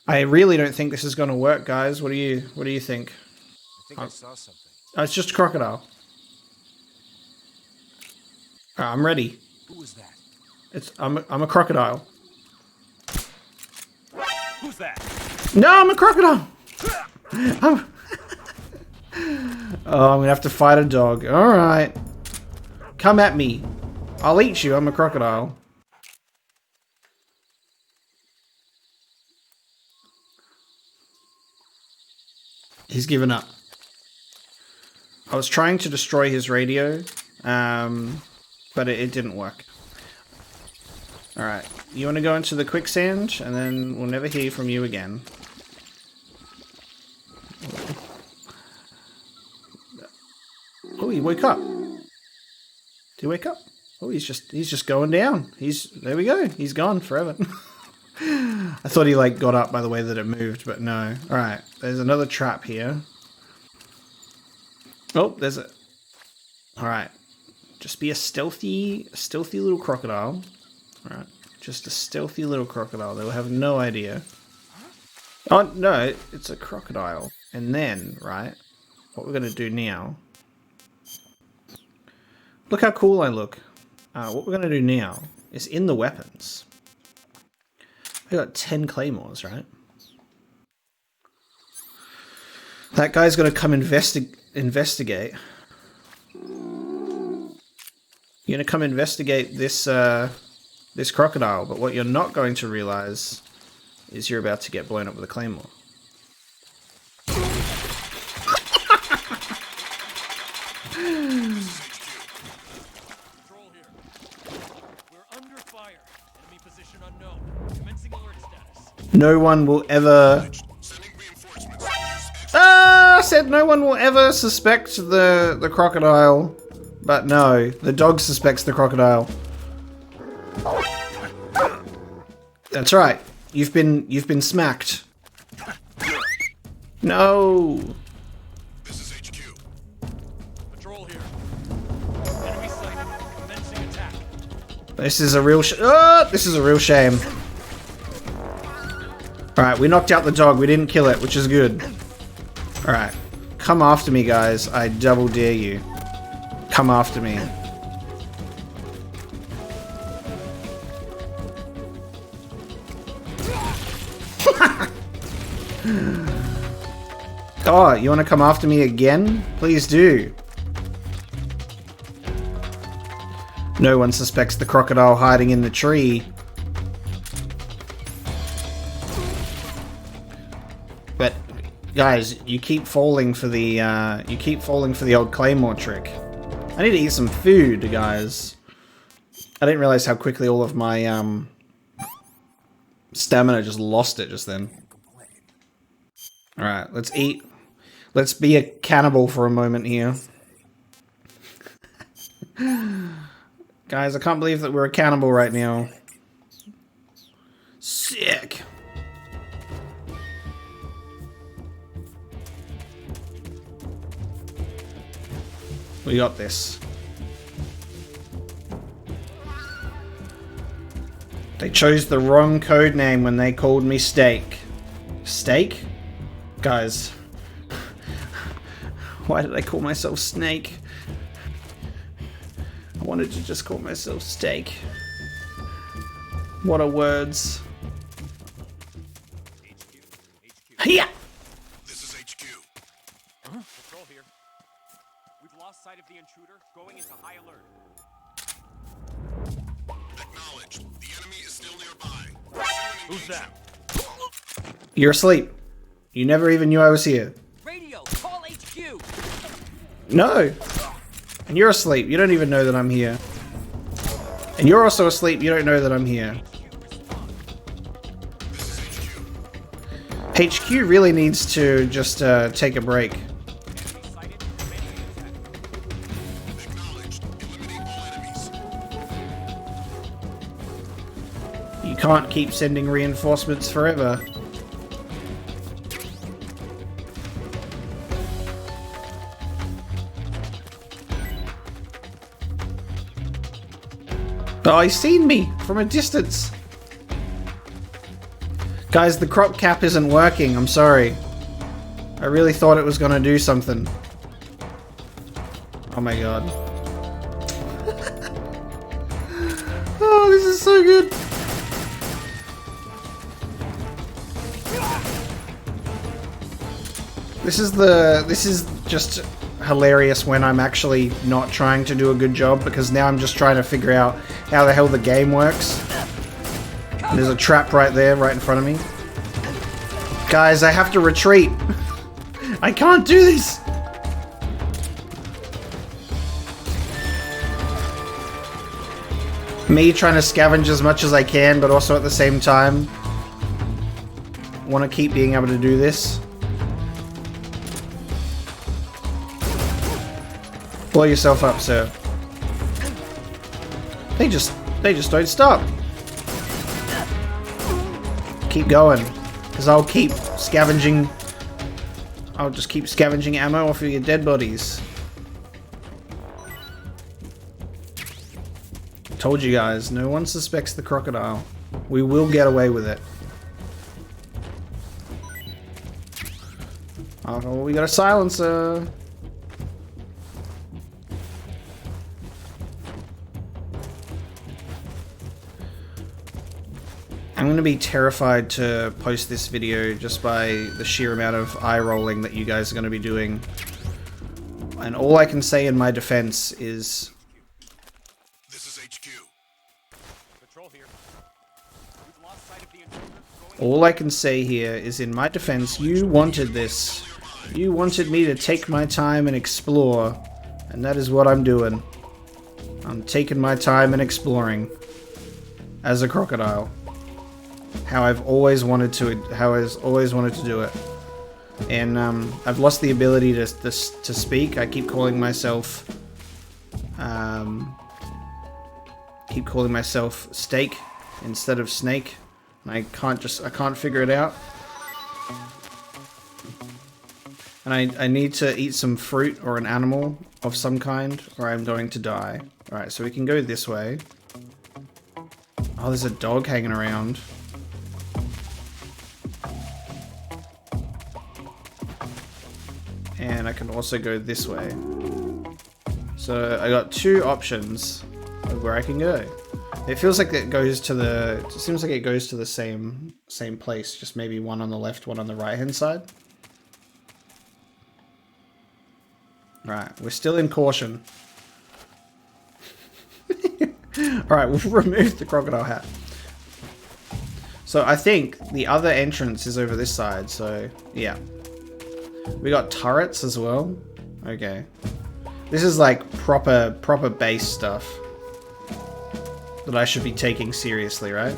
I really don't think this is going to work, guys. What do you think? I think I saw something. Oh, it's just a crocodile. Alright, I'm ready. Who was that? I'm a crocodile. Who's that? No, I'm a crocodile. Oh, I'm gonna have to fight a dog. All right, come at me. I'll eat you. I'm a crocodile. He's given up. I was trying to destroy his radio, but it didn't work. Alright, you want to go into the quicksand, and then we'll never hear from you again. Oh, he woke up. Did he wake up? Oh, he's just going down. There we go. He's gone forever. I thought he like got up by the way that it moved, but no. Alright, there's another trap here. Oh, there's a... Alright. Just be a stealthy little crocodile. Alright. Just a stealthy little crocodile. They'll have no idea. Oh, no, it's a crocodile. And then, right, what we're going to do now... Look how cool I look. What we're going to do now is in the weapons... I got 10 claymores, right? That guy's gonna come investigate. You're gonna come investigate this this crocodile, but what you're not going to realize is you're about to get blown up with a claymore. Control here. We're under fire. Enemy position unknown. Commencing alert status. No one will ever... I said no one will ever suspect the crocodile. But no, the dog suspects the crocodile. That's right. You've been smacked. No. This is HQ. Patrol here. Enemy sighted. Commencing attack. This is a real this is a real shame. Alright, we knocked out the dog. We didn't kill it, which is good. Alright. Come after me, guys. I double dare you. Come after me. Oh, you want to come after me again? Please do. No one suspects the crocodile hiding in the tree. But guys, you keep falling for the old claymore trick. I need to eat some food, guys. I didn't realize how quickly all of my stamina just lost it just then. All right, let's eat. Let's be a cannibal for a moment here. Guys, I can't believe that we're a cannibal right now. Sick. We got this. They chose the wrong code name when they called me Steak. Steak? Guys. Why did I call myself Snake? I wanted to just call myself Steak. What are words? Yeah. This is HQ. Patrol here. We've lost sight of the intruder. Going into high alert. Acknowledged. The enemy is still nearby. Who's that? You're asleep. You never even knew I was here. Radio. Call HQ. No. And you're asleep. You don't even know that I'm here. And you're also asleep. You don't know that I'm here. HQ really needs to just take a break. Acknowledged. Eliminate all enemies. You can't keep sending reinforcements forever. Oh, he's seen me from a distance. Guys, the crop cap isn't working. I'm sorry. I really thought it was gonna do something. Oh my god. Oh, this is so good. This is just hilarious when I'm actually not trying to do a good job, because now I'm just trying to figure out how the hell the game works. And there's a trap right there, right in front of me. Guys, I have to retreat. I can't do this. Me trying to scavenge as much as I can, but also at the same time want to keep being able to do this. Blow yourself up, sir. They just don't stop. Keep going, because I'll keep scavenging. I'll just keep scavenging ammo off of your dead bodies. Told you guys, no one suspects the crocodile. We will get away with it. Oh, we got a silencer. I'm going to be terrified to post this video just by the sheer amount of eye rolling that you guys are going to be doing. And all I can say in my defense is... This is HQ. Patrol here. We've lost sight of the intruder. All I can say here is, in my defense, you wanted this. You wanted me to take my time and explore. And that is what I'm doing. I'm taking my time and exploring. As a crocodile. How I've always wanted to do it. And I've lost the ability to speak. I keep calling myself steak instead of snake. And I can't figure it out. And I need to eat some fruit or an animal of some kind, or I'm going to die. Alright, so we can go this way. Oh, there's a dog hanging around. And I can also go this way. So I got two options of where I can go. It feels like it goes to the... It seems like it goes to the same place, just maybe one on the left, one on the right hand side. Right, we're still in caution. Alright, we'll remove the crocodile hat. So I think the other entrance is over this side, so yeah. We got turrets as well. Okay. This is like proper base stuff that I should be taking seriously, right?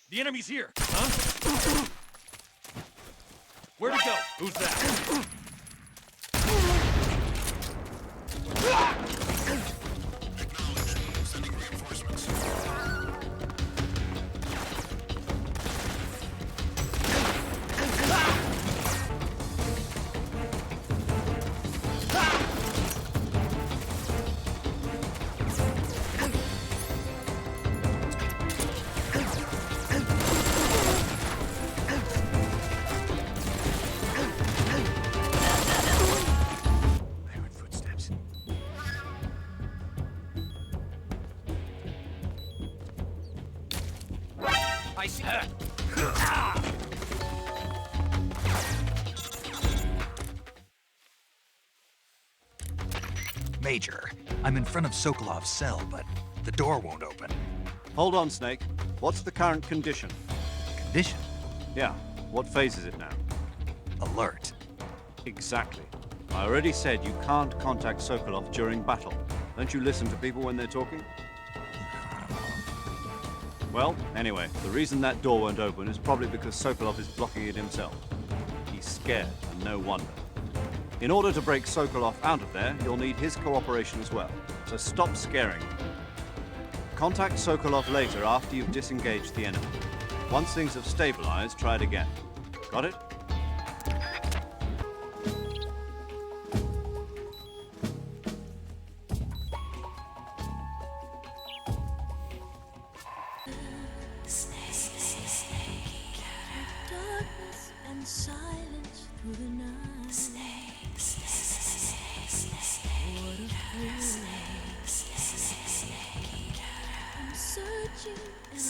The enemy's here, huh? Where'd he go? Who's that? Acknowledged. Sending reinforcements. I heard footsteps. I see. Major, I'm in front of Sokolov's cell, but the door won't open. Hold on, Snake. What's the current condition? Condition? Yeah, what phase is it now? Alert. Exactly. I already said you can't contact Sokolov during battle. Don't you listen to people when they're talking? Well, anyway, the reason that door won't open is probably because Sokolov is blocking it himself. He's scared, and no wonder. In order to break Sokolov out of there, you'll need his cooperation as well. So stop scaring him. Contact Sokolov later after you've disengaged the enemy. Once things have stabilized, try it again. Got it? Darkness and silence through the night. What a thrill. I'm searching and I'm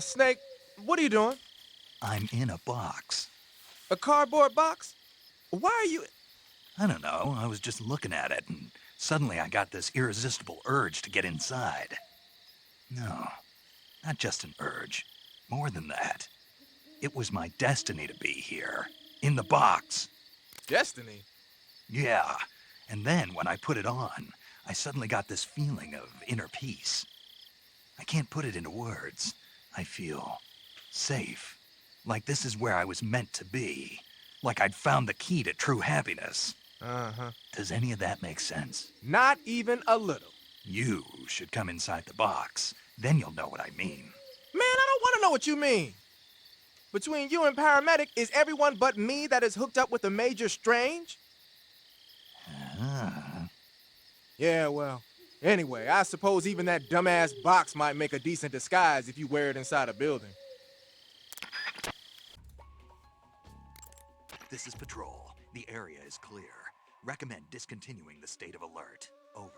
Snake, what are you doing? I'm in a box. A cardboard box? Why are you... I don't know, I was just looking at it, and suddenly I got this irresistible urge to get inside. No, not just an urge. More than that. It was my destiny to be here. In the box. Destiny? Yeah, and then when I put it on, I suddenly got this feeling of inner peace. I can't put it into words. I feel safe. Like this is where I was meant to be. Like I'd found the key to true happiness. Uh-huh. Does any of that make sense? Not even a little. You should come inside the box. Then you'll know what I mean. Man, I don't want to know what you mean. Between you and Paramedic, is everyone but me that is hooked up with a Major Strange? Ah. Yeah, well, anyway, I suppose even that dumbass box might make a decent disguise if you wear it inside a building. This is Patrol. The area is clear. Recommend discontinuing the state of alert. Over.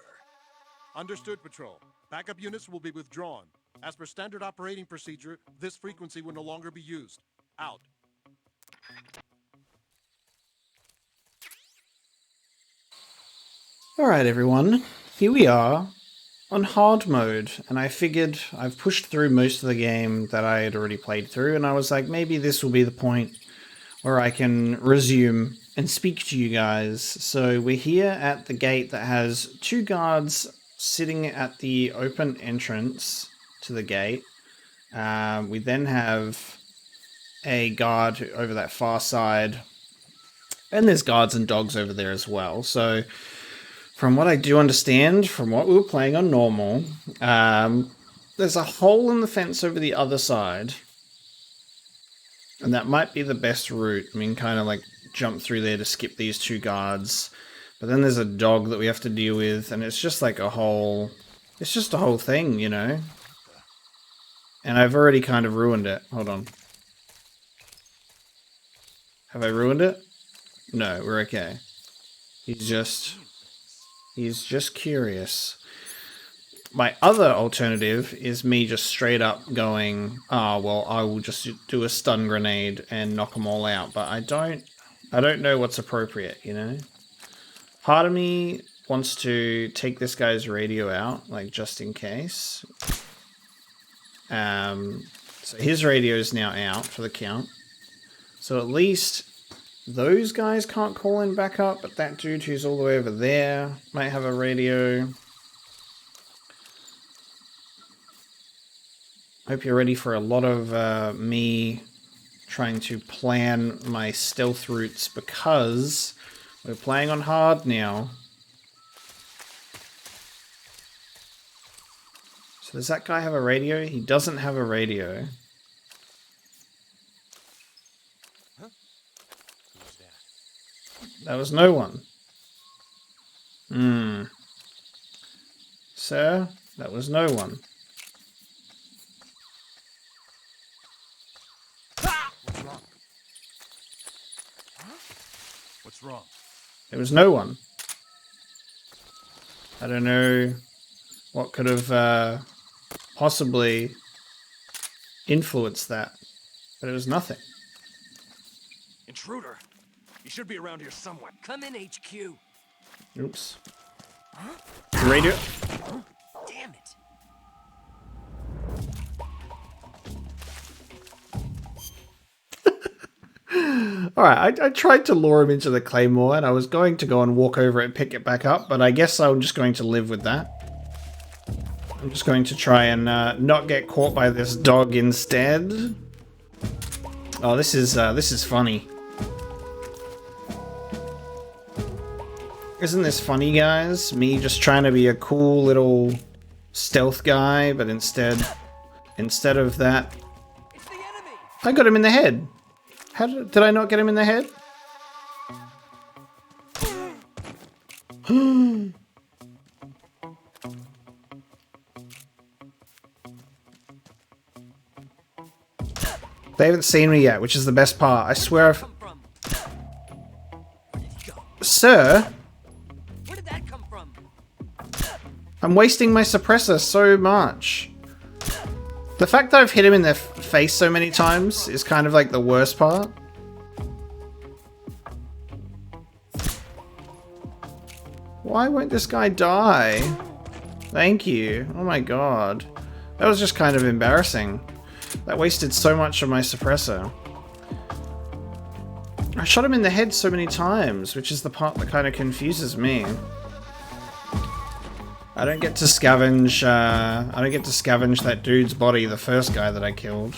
Understood, Patrol. Backup units will be withdrawn. As per standard operating procedure, this frequency will no longer be used. Out. Alright everyone, here we are on hard mode, and I figured I've pushed through most of the game that I had already played through, and I was like, maybe this will be the point where I can resume and speak to you guys. So we're here at the gate that has two guards sitting at the open entrance to the gate. We then have a guard over that far side, and there's guards and dogs over there as well. So from what I do understand, from what we were playing on normal, there's a hole in the fence over the other side. And that might be the best route. I mean, kind of like jump through there to skip these two guards. But then there's a dog that we have to deal with, and it's just like a whole... It's just a whole thing, you know? And I've already kind of ruined it. Hold on. Have I ruined it? No, we're okay. He's just curious. My other alternative is me just straight up going, oh, well, I will just do a stun grenade and knock them all out. But I don't know what's appropriate, you know? Part of me wants to take this guy's radio out, like just in case. So his radio is now out for the count. So at least those guys can't call in backup, but that dude who's all the way over there might have a radio. Hope you're ready for a lot of me trying to plan my stealth routes, because we're playing on hard now. So does that guy have a radio? He doesn't have a radio. Huh? Who's that? That was no one. Sir, that was no one. What's wrong? Huh? What's wrong? There was no one. I don't know what could have possibly influenced that, but it was nothing. Intruder! You should be around here somewhere. Come in, HQ. Oops. Radio. Damn it! Alright, I tried to lure him into the claymore, and I was going to go and walk over it and pick it back up, but I guess I'm just going to live with that. I'm just going to try and not get caught by this dog instead. Oh, this is funny. Isn't this funny, guys? Me just trying to be a cool little stealth guy, but instead of that, It's the enemy! I got him in the head. How did I not get him in the head? They haven't seen me yet, which is the best part. I swear I've... Come from? Where did he go? Sir, Where did that come from? I'm wasting my suppressor so much. The fact that I've hit him in the face so many times is kind of like the worst part. Why won't this guy die? Thank you. Oh my god. That was just kind of embarrassing. That wasted so much of my suppressor. I shot him in the head so many times, which is the part that kind of confuses me. I don't get to scavenge, that dude's body, the first guy that I killed.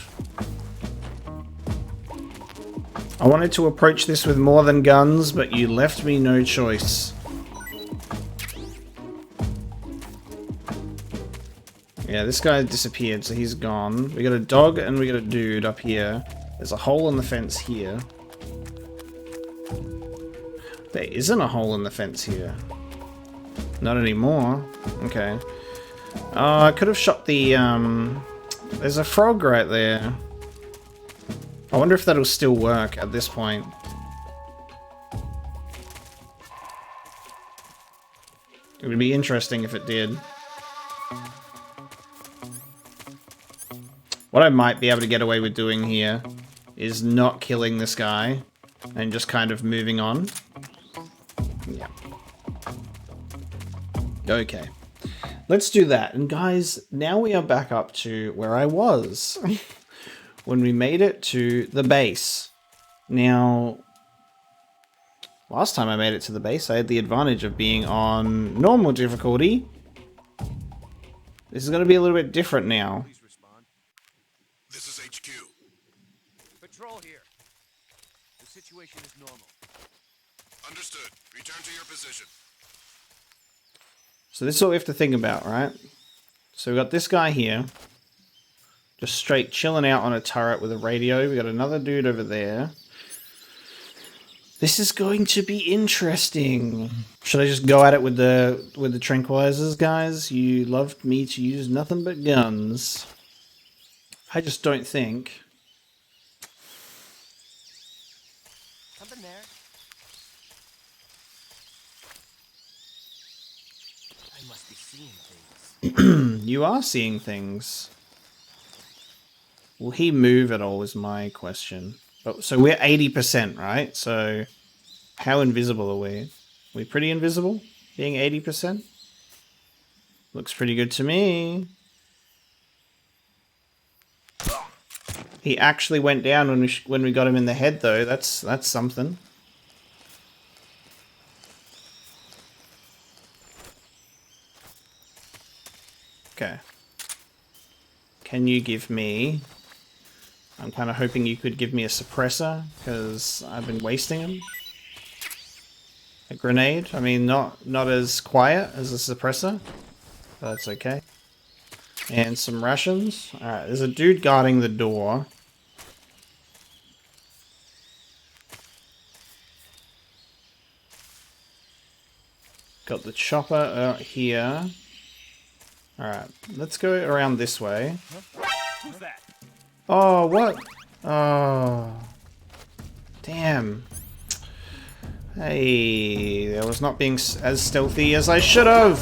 I wanted to approach this with more than guns, but you left me no choice. Yeah, this guy disappeared, so he's gone. We got a dog and we got a dude up here. There's a hole in the fence here. There isn't a hole in the fence here. Not anymore. Okay. Oh, I could have shot the, there's a frog right there. I wonder if that'll still work at this point. It would be interesting if it did. What I might be able to get away with doing here is not killing this guy and just kind of moving on. Yeah. Okay. Let's do that. And guys, now we are back up to where I was when we made it to the base. Now, last time I made it to the base, I had the advantage of being on normal difficulty. This is going to be a little bit different now. Please respond. This is HQ. Patrol here. The situation is normal. Understood. Return to your position. So this is what we have to think about, right? So we got this guy here, just straight chilling out on a turret with a radio. We got another dude over there. This is going to be interesting. Should I just go at it with the tranquilizers, guys? You loved me to use nothing but guns. I just don't think. Something there. I must be seeing things. You are seeing things. Will he move at all is my question. Oh, so we're 80%, right? So how invisible are we? Are we pretty invisible? being 80%. Looks pretty good to me. He actually went down when we got him in the head, though. That's something. Okay. Can you give me... I'm kind of hoping you could give me a suppressor, because I've been wasting them. A grenade? I mean, not as quiet as a suppressor, but that's okay. And some rations. Alright, there's a dude guarding the door. Got the chopper out here. Alright, let's go around this way. Who's that? Oh, what? Oh. Damn. Hey, I was not being as stealthy as I should have.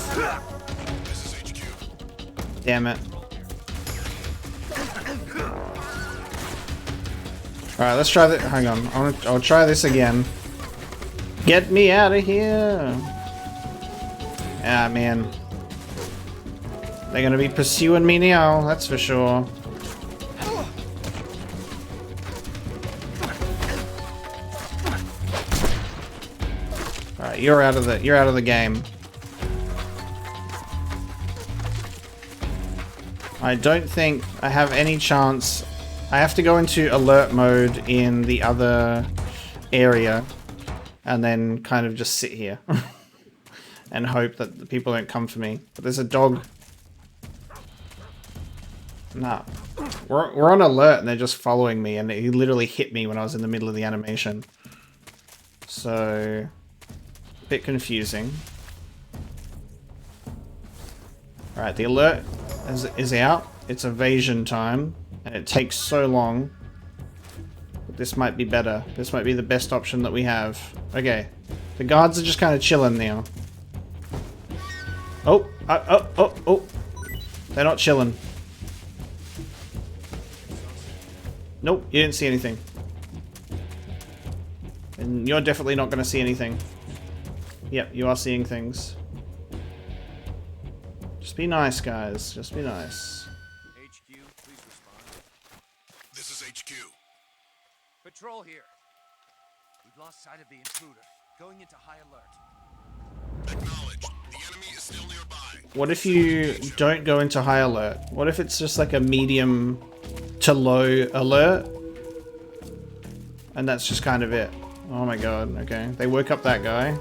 Damn it. Alright, let's try that. Hang on. I'll try this again. Get me out of here. Ah, man. They're gonna be pursuing me now, that's for sure. Alright, you're out of the game. I don't think I have any chance. I have to go into alert mode in the other area and then kind of just sit here and hope that the people don't come for me. But there's a dog. Nah. We're on alert and they're just following me, and he literally hit me when I was in the middle of the animation. So, a bit confusing. Alright, the alert is out. It's evasion time, and it takes so long. But this might be better. This might be the best option that we have. Okay, the guards are just kind of chilling now. Oh, they're not chilling. Nope, you didn't see anything. And you're definitely not going to see anything. Yep, you are seeing things. Just be nice, guys. Just be nice. HQ, please respond. This is HQ. Patrol here. We've lost sight of the intruder. Going into high alert. Acknowledged. The enemy is still nearby. What if you don't go into high alert? What if it's just like a medium to low alert? And that's just kind of it. Oh my god, okay. They woke up that guy.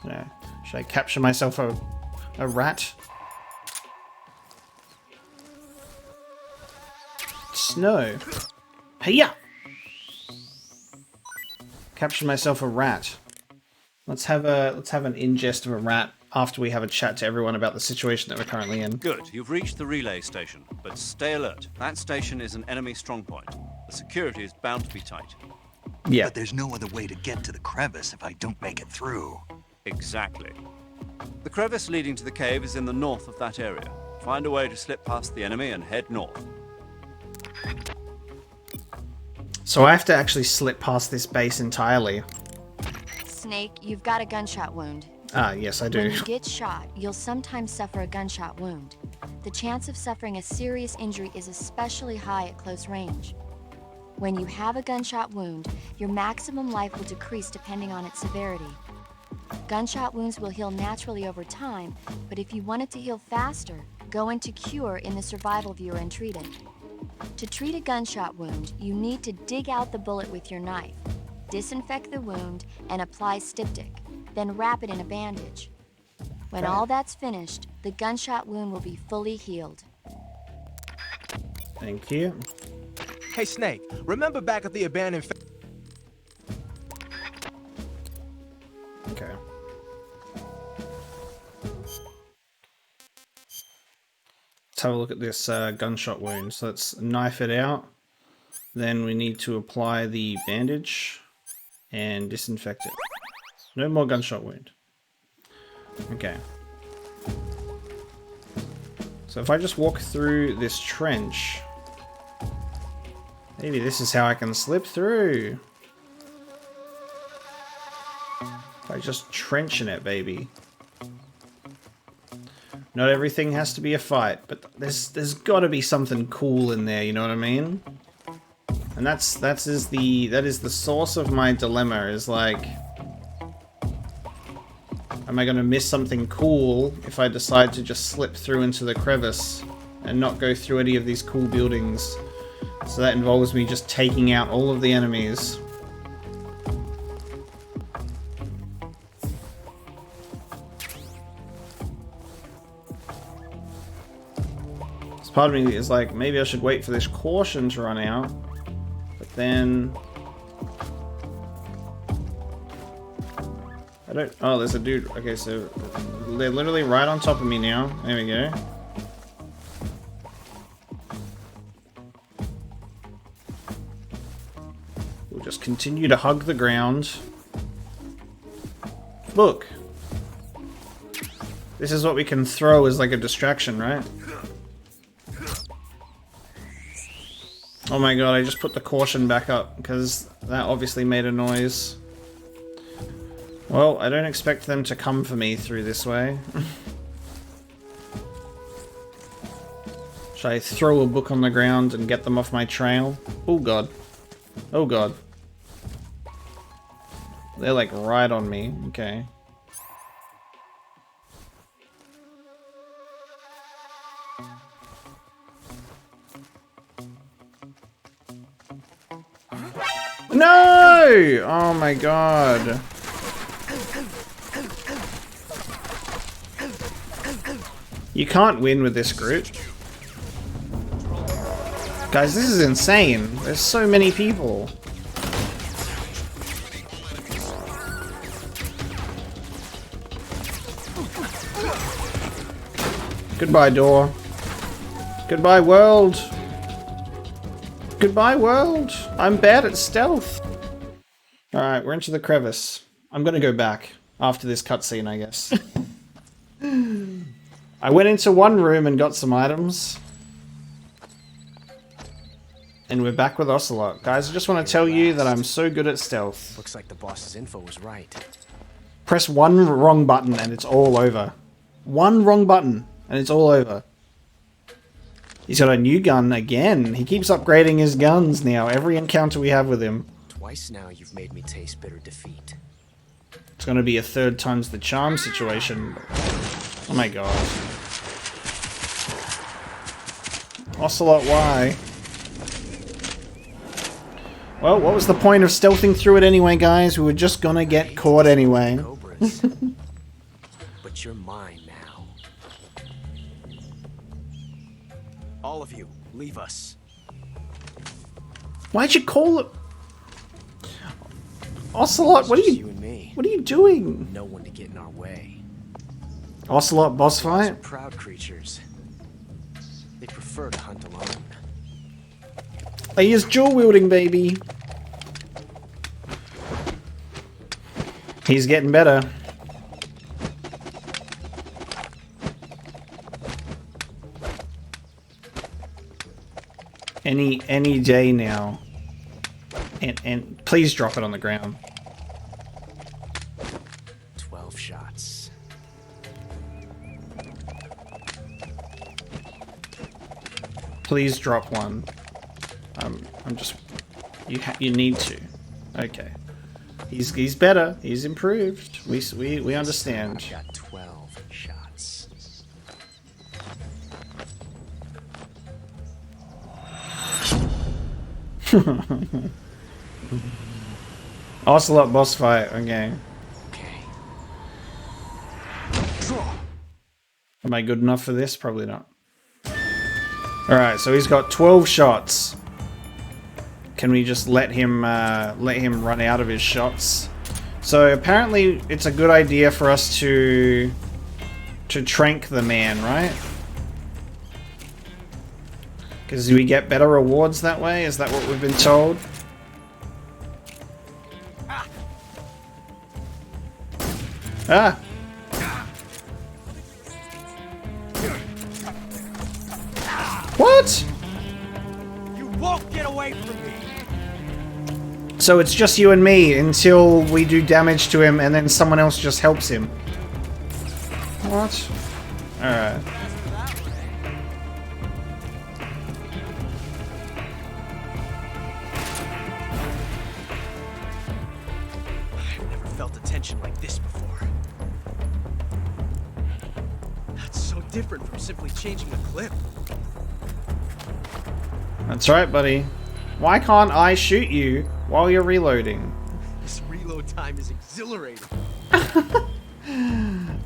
Yeah. Should I capture myself a rat? Snow. Hey-ya! Capture myself a rat. Let's have an ingest of a rat after we have a chat to everyone about the situation that we're currently in. Good, you've reached the relay station, but stay alert. That station is an enemy strongpoint. The security is bound to be tight. Yeah. But there's no other way to get to the crevice if I don't make it through. Exactly. The crevice leading to the cave is in the north of that area. Find a way to slip past the enemy and head north. So I have to actually slip past this base entirely. Snake, you've got a gunshot wound. Ah, yes, I do. When you get shot, you'll sometimes suffer a gunshot wound. The chance of suffering a serious injury is especially high at close range. When you have a gunshot wound, your maximum life will decrease depending on its severity. Gunshot wounds will heal naturally over time, but if you want it to heal faster, go into Cure in the survival viewer and treat it. To treat a gunshot wound, you need to dig out the bullet with your knife, disinfect the wound, and apply styptic, then wrap it in a bandage. When all that's finished, the gunshot wound will be fully healed. Thank you. Hey, Snake, remember back at the abandoned... Okay. Let's have a look at this gunshot wound. So let's knife it out. Then we need to apply the bandage and disinfect it. No more gunshot wound. Okay. So if I just walk through this trench Maybe this is how I can slip through. By just trenching it, baby. Not everything has to be a fight, but there's got to be something cool in there, you know what I mean? And that is the source of my dilemma, is like, am I going to miss something cool if I decide to just slip through into the crevice and not go through any of these cool buildings? So that involves me just taking out all of the enemies. So part of me is like, maybe I should wait for this caution to run out. But then... I don't... Oh, there's a dude. Okay, so they're literally right on top of me now. There we go. We'll just continue to hug the ground. Look. This is what we can throw as like a distraction, right? Oh my god, I just put the caution back up because that obviously made a noise. Well, I don't expect them to come for me through this way. Should I throw a book on the ground and get them off my trail? Oh god. Oh god. They're like right on me. Okay. No! Oh my god. You can't win with this group. Guys, this is insane. There's so many people. Goodbye, door. Goodbye, world. Goodbye, world. I'm bad at stealth. Alright, we're into the crevice. I'm gonna go back after this cutscene, I guess. I went into one room and got some items. And we're back with Ocelot. Guys, I just want to tell you that I'm so good at stealth. Looks like the boss's info was right. Press one wrong button and it's all over. One wrong button and it's all over. He's got a new gun again. He keeps upgrading his guns now, every encounter we have with him. Twice now you've made me taste bitter defeat. It's going to be a third time's the charm situation. Oh my god. Ocelot, why? Well, what was the point of stealthing through it anyway, guys? We were just gonna get caught anyway. Cobras. But you're mine now. All of you, leave us. Why'd you call it? Ocelot, what are You you... and me. What are you doing? No one to get in our way. Ocelot boss They're fight? proud creatures. They prefer to hunt alone. He is dual wielding, baby. He's getting better. Any day now. And please drop it on the ground. 12 shots. Please drop one. I'm just... You need to. Okay. He's better. He's improved. We understand. I've got 12 shots. Ocelot boss fight. Okay. Okay. Am I good enough for this? Probably not. Alright, so he's got 12 shots. Can we just let him run out of his shots? So apparently it's a good idea for us to trank the man, right? Because we get better rewards that way? Is that what we've been told? Ah! What? You won't won't get away from me! So it's just you and me until we do damage to him and then someone else just helps him. What? Alright. I've never felt a tension like this before. That's so different from simply changing a clip. That's right, buddy. Why can't I shoot you while you're reloading? This reload time is exhilarating.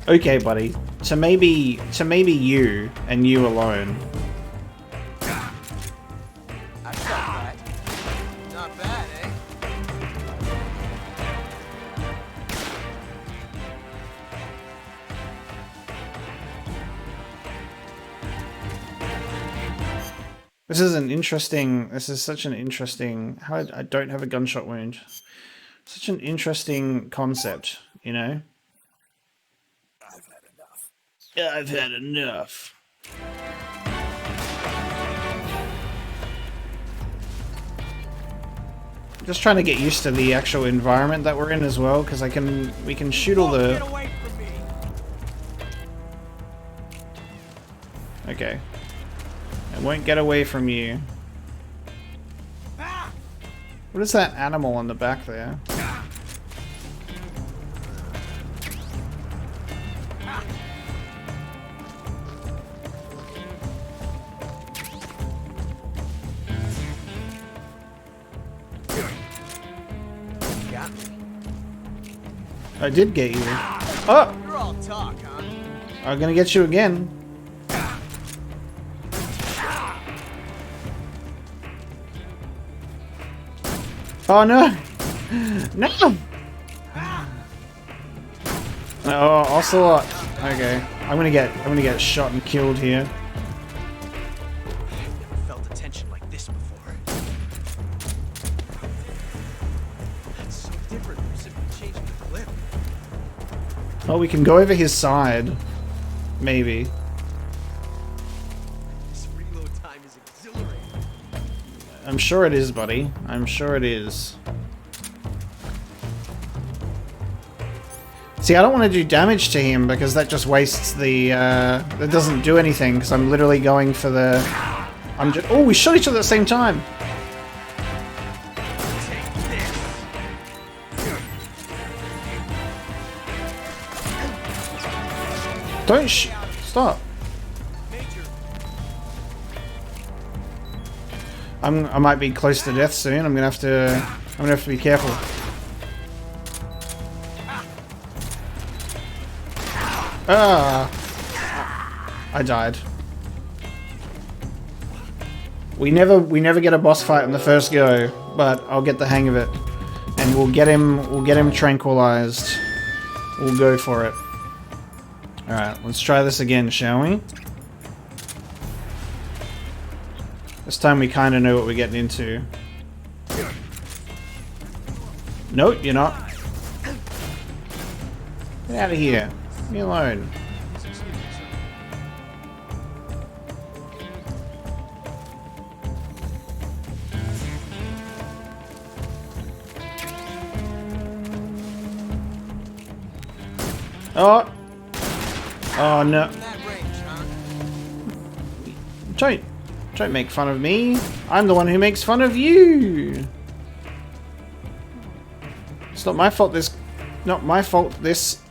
Okay, buddy. To maybe you and you alone. I felt that. Not bad, eh? This is such an interesting, how I don't have a gunshot wound. Such an interesting concept, you know? I've had enough. Just trying to get used to the actual environment that we're in as well, because we can shoot all Get the... away from me! Okay. I won't get away from you. What is that animal on the back there? Got me. I did get you. Oh! You're all talk, huh? I'm gonna get you again. Oh no! No! Oh, Ocelot. Okay, I'm gonna get shot and killed here. I've never felt a tension like this before. That's so different from simply changing the clip. Oh, we can go over his side. Maybe. This reload time is exhilarating. I'm sure it is, buddy. I'm sure it is. See, I don't want to do damage to him because that just wastes the, that doesn't do anything because I'm literally going for the... I'm just... Oh, we shot each other at the same time! Don't stop. I might be close to death soon. I'm gonna have to be careful. Ah! I died. We never get a boss fight in the first go, but I'll get the hang of it, and we'll get him tranquilized. We'll go for it. All right, let's try this again, shall we? This time we kind of know what we're getting into. Nope, you're not. Get out of here. Leave me alone. Oh! Oh no. Don't make fun of me. I'm the one who makes fun of you. It's not my fault not my fault that this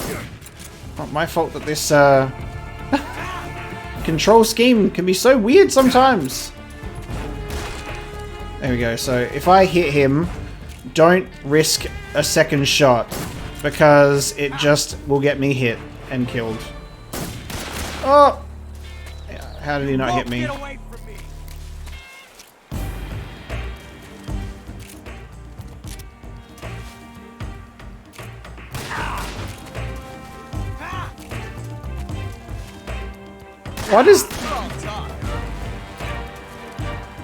control scheme can be so weird sometimes. There we go. So if I hit him, don't risk a second shot because it just will get me hit and killed. Oh! How did he not hit me? Get away from me.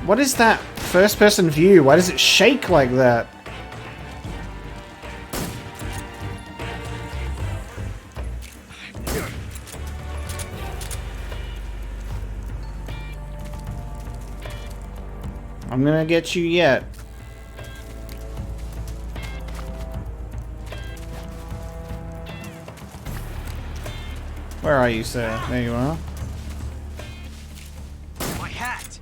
What is that first person view? Why does it shake like that? I'm gonna get you yet. Where are you, sir? There you are. My hat!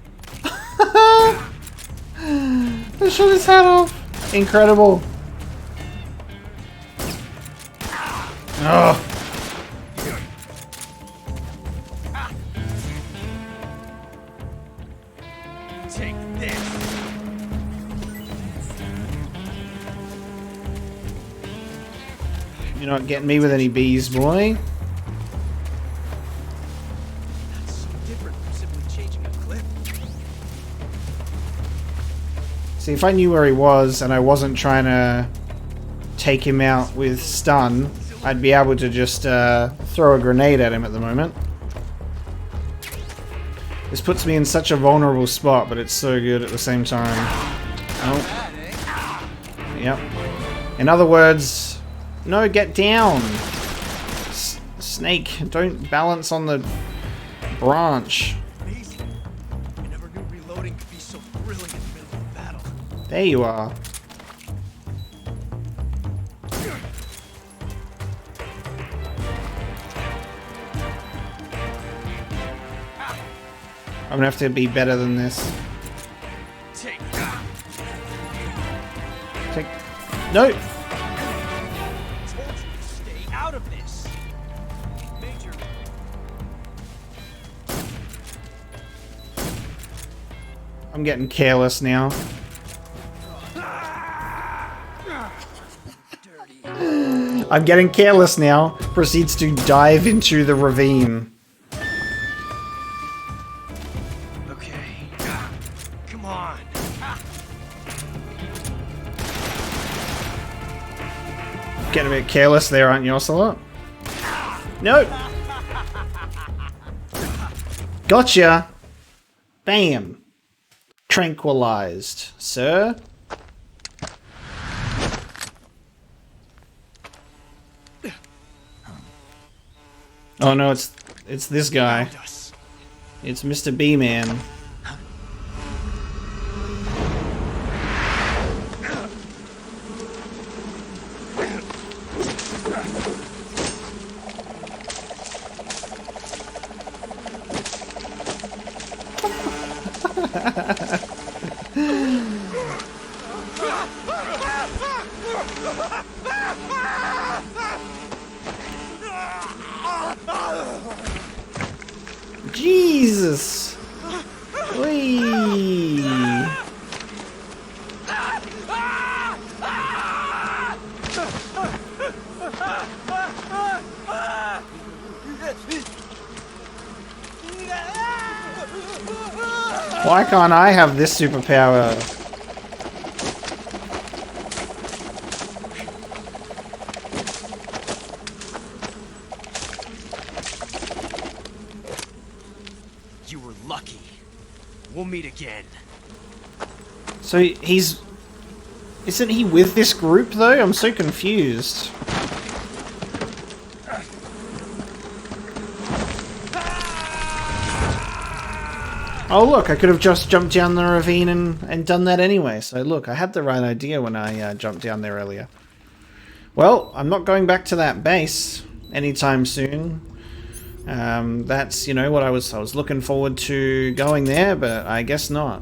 I shot his hat off. Incredible. Oh. Take this! You're not getting me with any bees, boy. That's so different from simply changing a clip. See, if I knew where he was and I wasn't trying to take him out with stun, I'd be able to just throw a grenade at him at the moment. This puts me in such a vulnerable spot, but it's so good at the same time. Oh. Yep. In other words, no, get down! Snake, don't balance on the branch. Amazing. I never knew reloading could be so thrilling in the middle of a battle. There you are. I'm gonna have to be better than this. Take Take... No! told you to stay out of this. Major. I'm getting careless now. I'm getting careless now. Proceeds to dive into the ravine. Okay. Come on. Getting a bit careless there, aren't you, Ocelot? No! Gotcha! Bam! Tranquilized, sir. Oh no, it's this guy. Found us. It's Mr. B-Man. Jesus! Whee! Why can't I have this superpower? You were lucky. We'll meet again. So he's... Isn't he with this group though? I'm so confused. Oh look, I could have just jumped down the ravine and done that anyway. So look, I had the right idea when I jumped down there earlier. Well, I'm not going back to that base anytime soon. That's, you know, what I was looking forward to going there, but I guess not.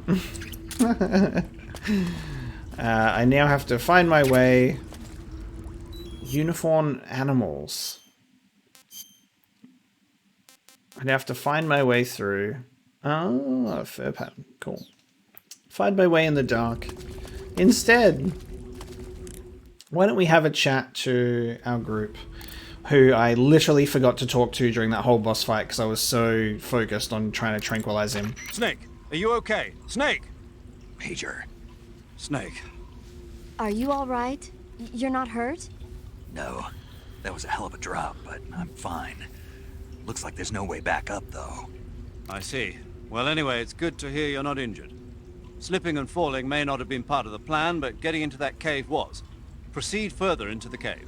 I now have to find my way. Uniform animals. I'd have to find my way through. Oh, a fur pattern. Cool. Find my way in the dark. Instead, why don't we have a chat to our group, who I literally forgot to talk to during that whole boss fight because I was so focused on trying to tranquilize him. Snake, are you okay? Snake! Major. Snake. Are you all right? You're not hurt? No. That was a hell of a drop, but I'm fine. Looks like there's no way back up, though. I see. Well, anyway, it's good to hear you're not injured. Slipping and falling may not have been part of the plan, but getting into that cave was. Proceed further into the cave.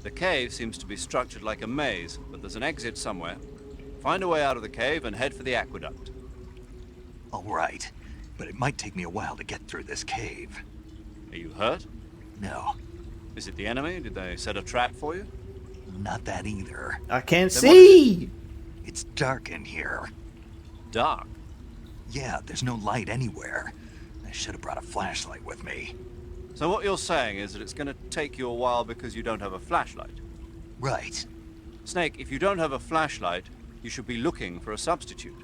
The cave seems to be structured like a maze, but there's an exit somewhere. Find a way out of the cave and head for the aqueduct. All right. but it might take me a while to get through this cave. Are you hurt? No, Is it the enemy? Did they set a trap for you? not that either. I can't Then what is see. It's dark in here. Dark. Yeah, there's no light anywhere. I should have brought a flashlight with me. So what you're saying is that it's going to take you a while because you don't have a flashlight. Right. Snake, if you don't have a flashlight, you should be looking for a substitute.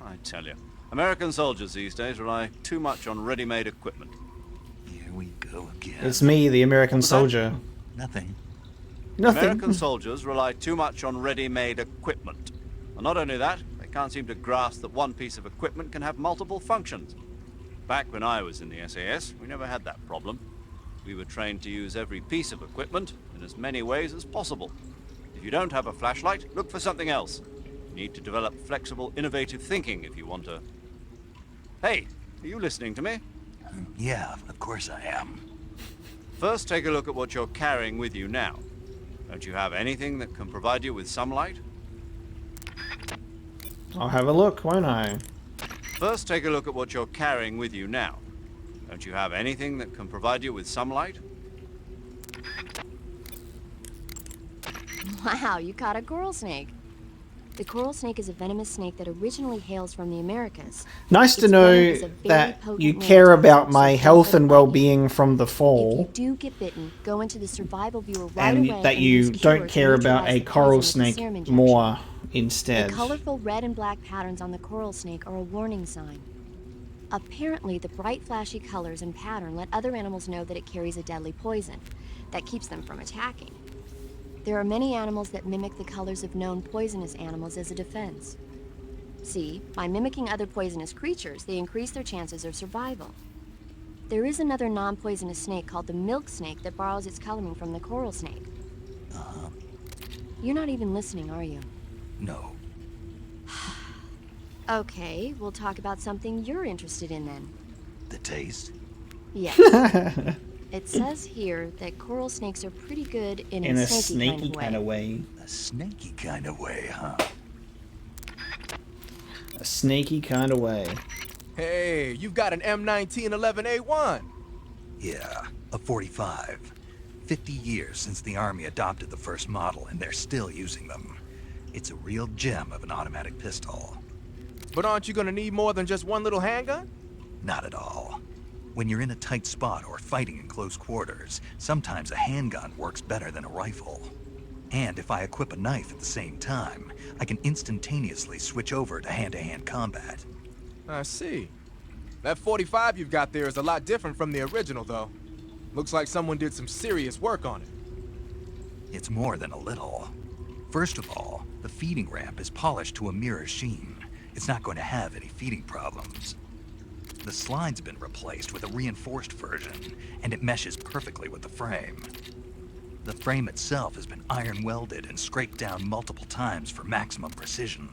I tell you, American soldiers these days rely too much on ready-made equipment. Here we go again. It's me, the American that? soldier. Nothing. Nothing. American soldiers rely too much on ready-made equipment. And not only that, they can't seem to grasp that one piece of equipment can have multiple functions. Back when I was in the SAS, we never had that problem. We were trained to use every piece of equipment in as many ways as possible. If you don't have a flashlight, look for something else. You need to develop flexible, innovative thinking if you want to... Hey, are you listening to me? Yeah, of course I am. First, take a look at what you're carrying with you now. Don't you have anything that can provide you with some light? I'll have a look, won't I? First, take a look at what you're carrying with you now. Don't you have anything that can provide you with some light? Wow, you caught a coral snake. The coral snake is a venomous snake that originally hails from the Americas. Nice to Its know venom is a very that potent you care neurotoxin, about so my don't health let and it bite you. well-being from the If you fall, do get bitten, go into the survival viewer right and away that and you use don't Cure to care about neutralize a the coral poison with a snake serum injection. more The instead. colorful red and black patterns on the coral snake are a warning sign. Apparently, the bright flashy colors and pattern let other animals know that it carries a deadly poison that keeps them from attacking. There are many animals that mimic the colors of known poisonous animals as a defense. See, by mimicking other poisonous creatures, they increase their chances of survival. There is another non-poisonous snake called the milk snake that borrows its coloring from the coral snake. You're not even listening, are you? No. Okay, we'll talk about something you're interested in then. The taste? Yes. It says here that coral snakes are pretty good in In a a snaky, snaky kind of way. A snaky kind of way, huh? A snaky kind of way. Hey, you've got an M1911A1. Yeah, a 45. 50 years since the Army adopted the first model, and they're still using them. It's a real gem of an automatic pistol. But aren't you gonna need more than just one little handgun? Not at all. When you're in a tight spot or fighting in close quarters, sometimes a handgun works better than a rifle. And if I equip a knife at the same time, I can instantaneously switch over to hand-to-hand combat. I see. That 45 you've got there is a lot different from the original, though. Looks like someone did some serious work on it. It's more than a little. First of all, the feeding ramp is polished to a mirror sheen. It's not going to have any feeding problems. The slide's been replaced with a reinforced version, and it meshes perfectly with the frame. The frame itself has been iron welded and scraped down multiple times for maximum precision.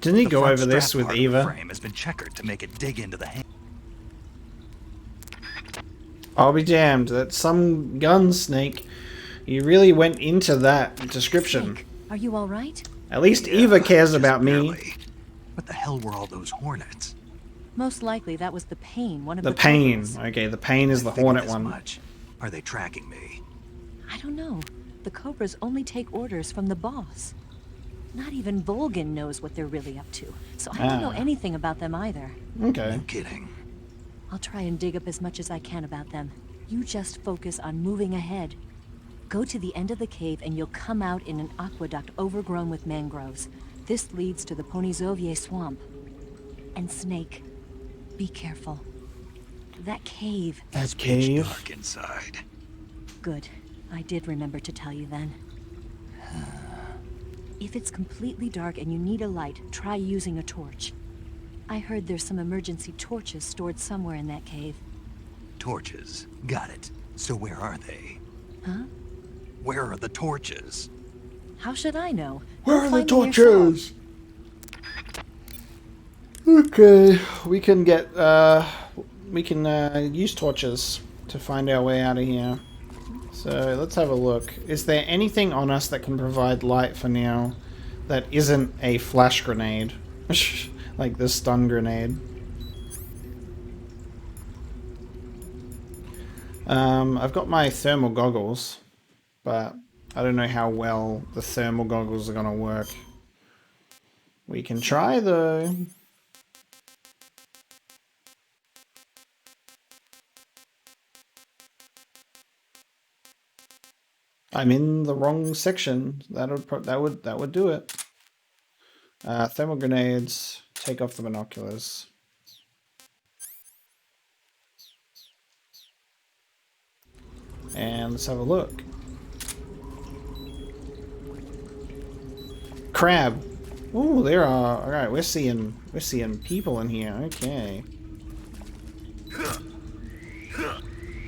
Didn't he The go front over this strap with part of the Eva? frame has been checkered to make it dig into the hand. I'll be damned. That's some gun, Snake. You really went into that description. Snake, are you all right? At least Yeah, Eva cares just about me. barely. What the hell were all those hornets? Most likely that was the pain, one of The the pain. cobras. Okay, the pain is the I figured hornet as one. much. Are they tracking me? I don't know. The cobras only take orders from the boss. Not even Volgin knows what they're really up to, so I don't know Ah. anything about them either. Okay. No kidding. I'll try and dig up as much as I can about them. You just focus on moving ahead. Go to the end of the cave and you'll come out in an aqueduct overgrown with mangroves. This leads to the Ponizovier swamp. And Snake, be careful. That cave. It's Cave. pitch dark inside. Good. I did remember to tell you then. If it's completely dark and you need a light, try using a torch. I heard there's some emergency torches stored somewhere in that cave. Torches. Got it. So where are they? Huh? Where are the torches? How should I know? Where Go are the find them yourself. torches? Okay, we can get, use torches to find our way out of here. So, let's have a look. Is there anything on us that can provide light for now that isn't a flash grenade? Like the stun grenade. I've got my thermal goggles, but I don't know how well the thermal goggles are going to work. We can try though. I'm in the wrong section. That would do it. Thermal grenades. Take off the binoculars. And let's have a look. Crab. Ooh, there are. All right, we're seeing people in here. Okay.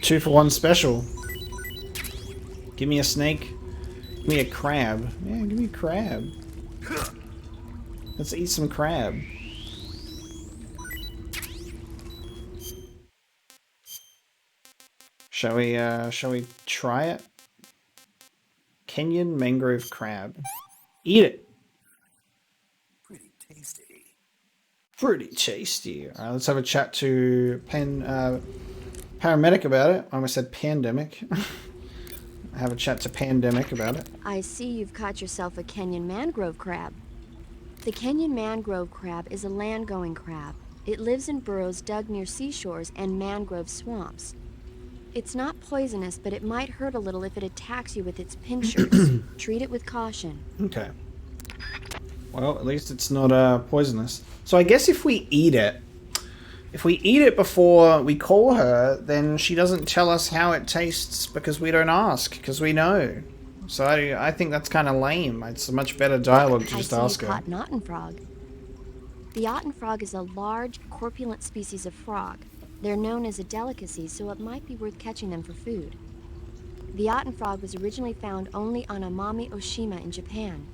2-for-1 special. Give me a snake. Give me a crab. Yeah, give me a crab. Let's eat some crab. Shall we try it? Kenyan mangrove crab. Eat it. Pretty tasty. Pretty tasty. All right, let's have a chat to paramedic about it. I almost said pandemic. Have a chat to pandemic about it. I see you've caught yourself a Kenyan mangrove crab. The Kenyan mangrove crab is a land-going crab. It lives in burrows dug near seashores and mangrove swamps. It's not poisonous, but it might hurt a little if it attacks you with its pincers. Treat it with caution. Okay. Well, at least it's not poisonous. So I guess if we eat it before we call her, then she doesn't tell us how it tastes because we don't ask, because we know. So I think that's kind of lame. It's a much better dialogue to just ask her. I see you caught an Otten frog. The Otten frog is a large, corpulent species of frog. They're known as a delicacy, so it might be worth catching them for food. The Otten frog was originally found only on Amami Oshima in Japan.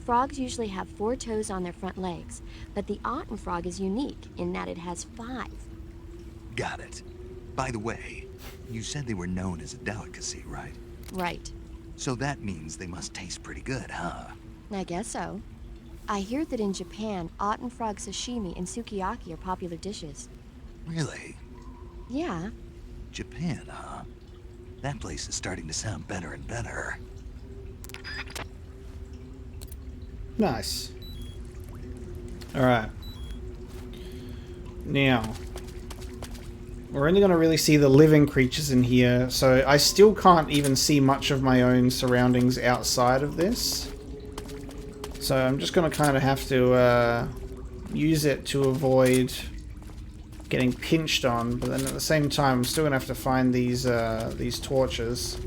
Frogs usually have 4 toes on their front legs, but the Otten frog is unique in that it has 5. Got it. By the way, you said they were known as a delicacy, right? Right. So that means they must taste pretty good, huh? I guess so. I hear that in Japan, Otten frog sashimi and sukiyaki are popular dishes. Really? Yeah. Japan, huh? That place is starting to sound better and better. Nice. Alright. Now, we're only going to really see the living creatures in here, so I still can't even see much of my own surroundings outside of this. So I'm just going to kind of have to use it to avoid getting pinched on, but then at the same time I'm still going to have to find these torches.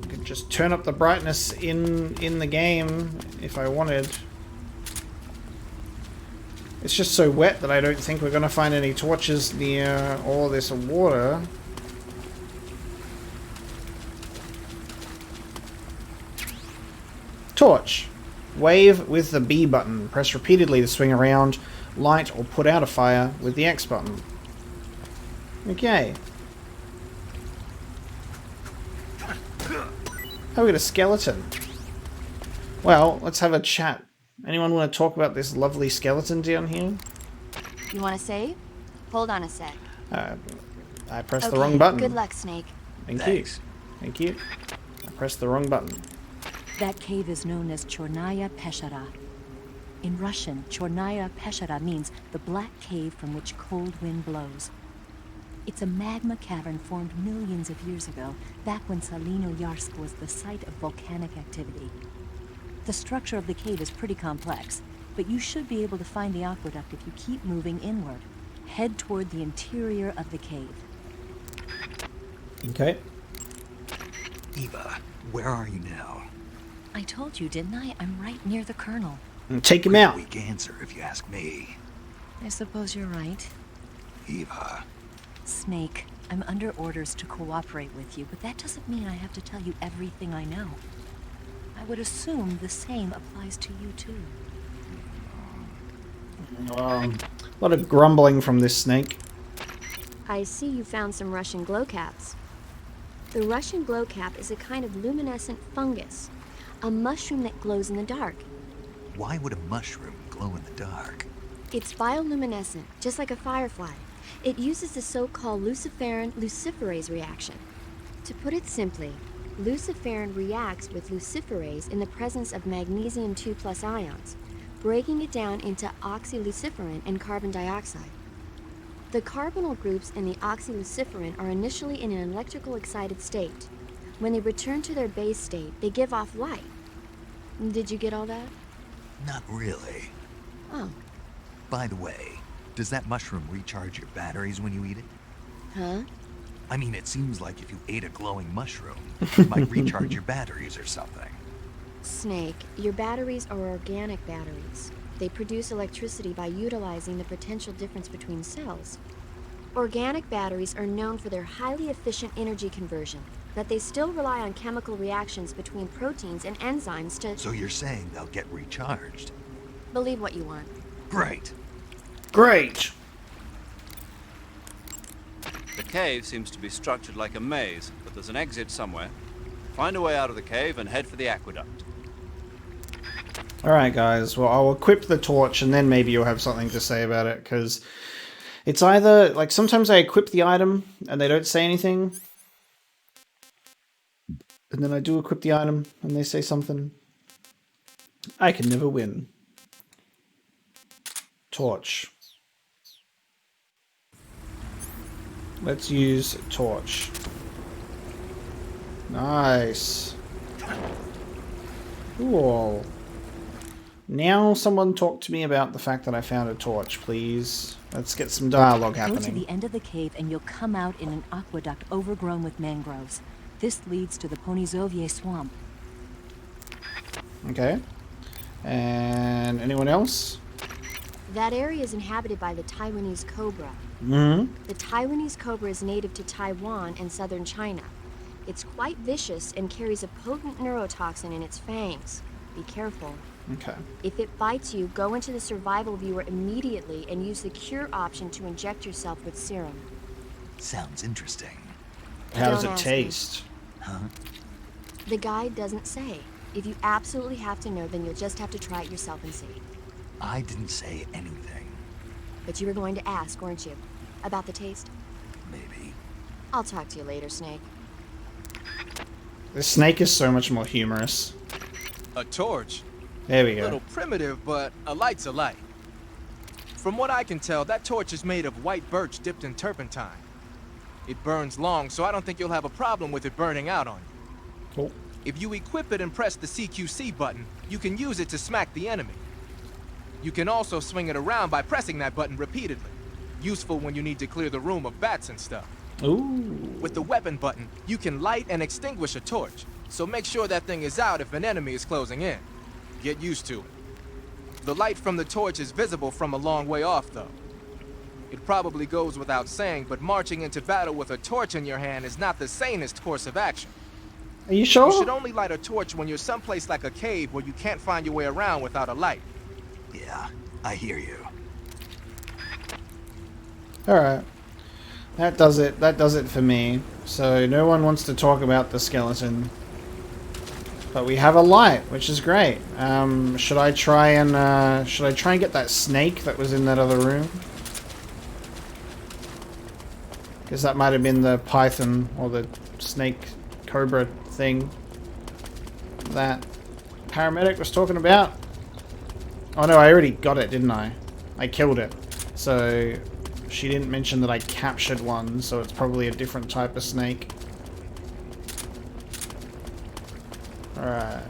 I could just turn up the brightness in the game if I wanted. It's just so wet that I don't think we're going to find any torches near all this water. Torch. Wave with the B button. Press repeatedly to swing around, light or put out a fire with the X button. Okay. Oh, we got a skeleton. Well, let's have a chat. Anyone want to talk about this lovely skeleton down here? You want to save? Hold on a sec. I pressed the wrong button. Good luck, Snake. Thank you. Thank you. I pressed the wrong button. That cave is known as Chornaya Peshara. In Russian, Chornaya Peshara means the black cave from which cold wind blows. It's a magma cavern formed millions of years ago, back when Salinoyarsk was the site of volcanic activity. The structure of the cave is pretty complex, but you should be able to find the aqueduct if you keep moving inward. Head toward the interior of the cave. Okay. Eva, where are you now? I told you, didn't I? I'm right near the Colonel. Take him out. Weak answer, if you ask me. I suppose you're right. Eva. Snake, I'm under orders to cooperate with you, but that doesn't mean I have to tell you everything I know. I would assume the same applies to you too. A lot of grumbling from this snake. I see you found some Russian glowcaps. The Russian glowcap is a kind of luminescent fungus, a mushroom that glows in the dark. Why would a mushroom glow in the dark? It's bioluminescent, just like a firefly. It uses the so-called luciferin-luciferase reaction. To put it simply, luciferin reacts with luciferase in the presence of magnesium 2+ ions, breaking it down into oxyluciferin and carbon dioxide. The carbonyl groups in the oxyluciferin are initially in an electrical excited state. When they return to their base state, they give off light. Did you get all that? Not really. Oh, By the way, does that mushroom recharge your batteries when you eat it? huh? I mean, it seems like if you ate a glowing mushroom, it might recharge your batteries or something. Snake, your batteries are organic batteries. They produce electricity by utilizing the potential difference between cells. Organic batteries are known for their highly efficient energy conversion, but they still rely on chemical reactions between proteins and enzymes to So you're saying they'll get recharged? believe what you want. Great. Great. The cave seems to be structured like a maze, but there's an exit somewhere. Find a way out of the cave and head for the aqueduct. Alright guys, well I'll equip the torch and then maybe you'll have something to say about it, because it's either, like, sometimes I equip the item and they don't say anything, and then I do equip the item and they say something. I can never win. Torch. Let's use torch. Nice. Cool. Now someone talk to me about the fact that I found a torch, please. Let's get some dialogue Go to happening. the end of the cave and you'll come out in an aqueduct overgrown with mangroves. This leads to the Ponizovye swamp. Okay. And anyone else? That area is inhabited by the Taiwanese cobra. Mm-hmm. The Taiwanese cobra is native to Taiwan and southern China. It's quite vicious and carries a potent neurotoxin in its fangs. Be careful. Okay. If it bites you, go into the survival viewer immediately and use the cure option to inject yourself with serum. Sounds interesting. How does Don't it ask me. taste? Huh? The guide doesn't say. If you absolutely have to know, then you'll just have to try it yourself and see. I didn't say anything. But you were going to ask, weren't you? About the taste? Maybe. I'll talk to you later, Snake. The snake is so much more humorous. A torch? There we A little go. primitive, but a light's a light. From what I can tell, that torch is made of white birch dipped in turpentine. It burns long, so I don't think you'll have a problem with it burning out on you. Cool. If you equip it and press the CQC button, you can use it to smack the enemy. You can also swing it around by pressing that button repeatedly. Useful when you need to clear the room of bats and stuff. Ooh. With the weapon button, you can light and extinguish a torch, so make sure that thing is out if an enemy is closing in. Get used to it. The light from the torch is visible from a long way off, though. It probably goes without saying, but marching into battle with a torch in your hand is not the sanest course of action. Are you sure? You should only light a torch when you're someplace like a cave where you can't find your way around without a light. Yeah, I hear you. Alright. That does it. That does it for me. So no one wants to talk about the skeleton. But we have a light, which is great. Should I try and get that snake that was in that other room? Because that might have been the python or the snake cobra thing that paramedic was talking about. Oh no, I already got it, didn't I? I killed it. So she didn't mention that I captured one, so it's probably a different type of snake. Alright.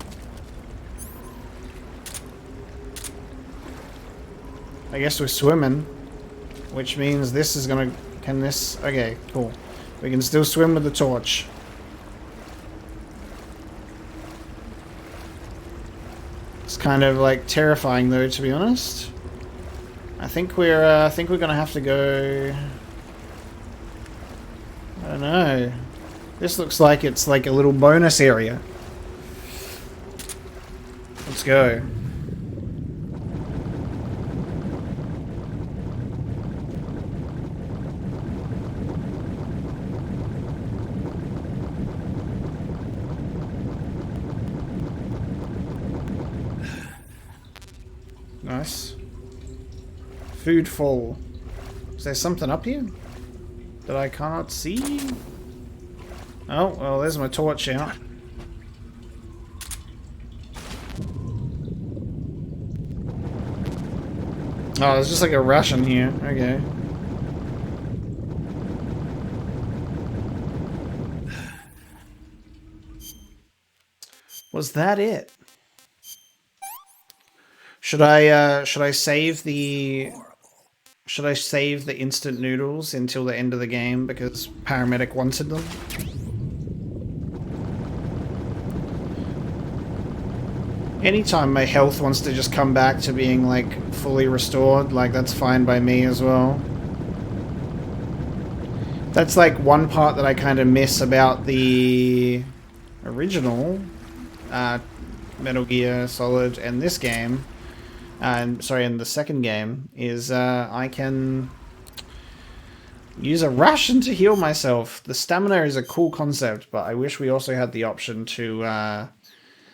I guess we're swimming, which means this is gonna... Can this... Okay, cool. We can still swim with the torch. It's kind of like terrifying though, to be honest. I think we're gonna have to go... I don't know. This looks like it's like a little bonus area. Let's go. Nice. Food full. Is there something up here that I cannot see? Oh, well, there's my torch out. Oh, there's just like a Russian here. Okay. Was that it? Should I save the instant noodles until the end of the game because Paramedic wanted them? Anytime my health wants to just come back to being like fully restored, like that's fine by me as well. That's like one part that I kind of miss about the original Metal Gear Solid and this game, and sorry, in the second game, is I can use a ration to heal myself. The stamina is a cool concept, but I wish we also had the option to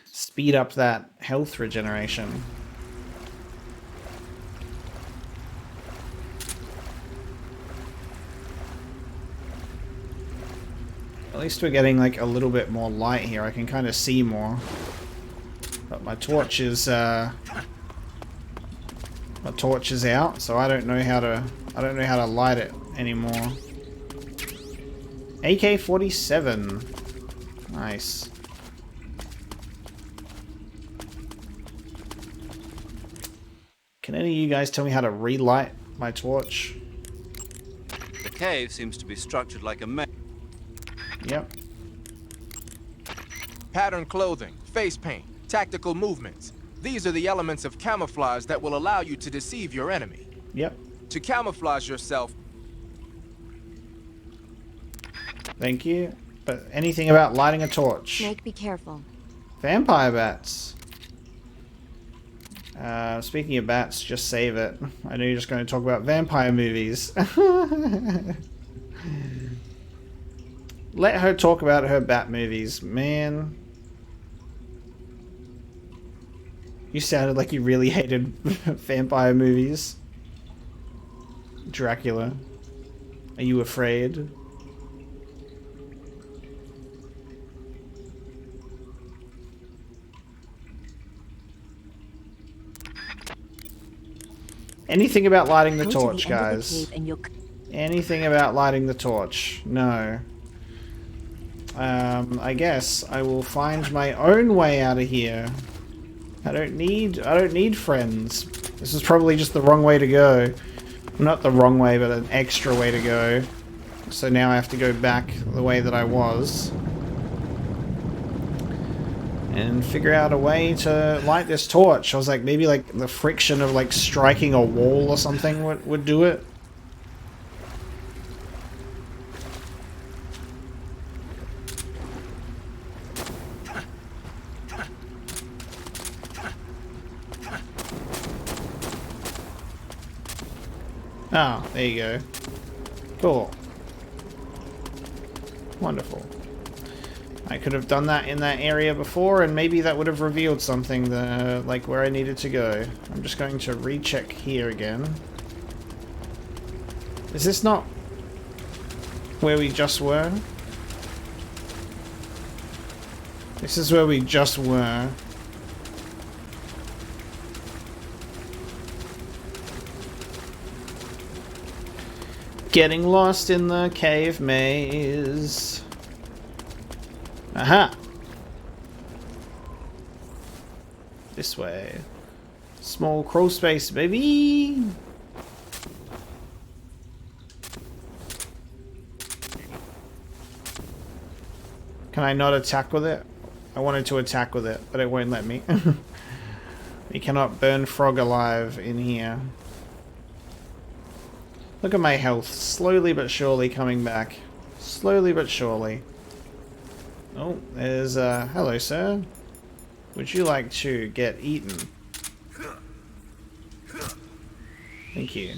speed up that health regeneration. At least we're getting like a little bit more light here. I can kind of see more. But my torch is out, so I don't know how to light it anymore. AK-47. Nice. Can any of you guys tell me how to relight my torch? The cave seems to be structured like a Yep. Pattern clothing, face paint, tactical movements. These are the elements of camouflage that will allow you to deceive your enemy. Yep. To camouflage yourself. Thank you. But anything about lighting a torch? Snake, be careful. Vampire bats. Speaking of bats, just save it. I know you're just going to talk about vampire movies. Let her talk about her bat movies, man. You sounded like you really hated vampire movies. Dracula. Are you afraid? Anything about lighting the torch, guys? Anything about lighting the torch? No. I guess I will find my own way out of here. I don't need friends. This is probably just the wrong way to go. Not the wrong way, but an extra way to go. So now I have to go back the way that I was. And figure out a way to light this torch. I was like, maybe like the friction of like striking a wall or something would do it. Oh, there you go. Cool. Wonderful. I could have done that in that area before, and maybe that would have revealed something, like where I needed to go. I'm just going to recheck here again. Is this not where we just were? This is where we just were. Getting lost in the cave maze. Aha! This way. Small crawl space, baby! Can I not attack with it? I wanted to attack with it, but it won't let me. You cannot burn frog alive in here. Look at my health, slowly but surely coming back. Slowly but surely. Oh, there's hello sir. Would you like to get eaten? Thank you.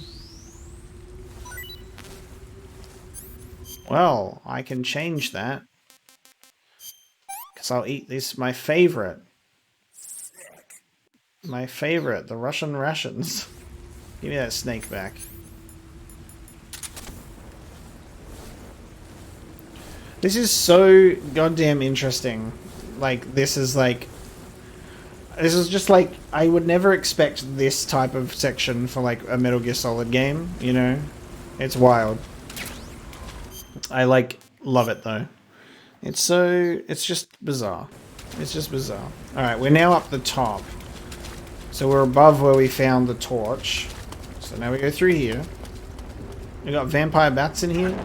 Well, I can change that. Because I'll eat this, my favorite. My favorite, the Russian rations. Give me that snake back. This is so goddamn interesting. Like, this is just like, I would never expect this type of section for like a Metal Gear Solid game, you know? It's wild. I like, love it though. It's just bizarre. It's just bizarre. Alright, we're now up the top. So we're above where we found the torch. So now we go through here. We got vampire bats in here.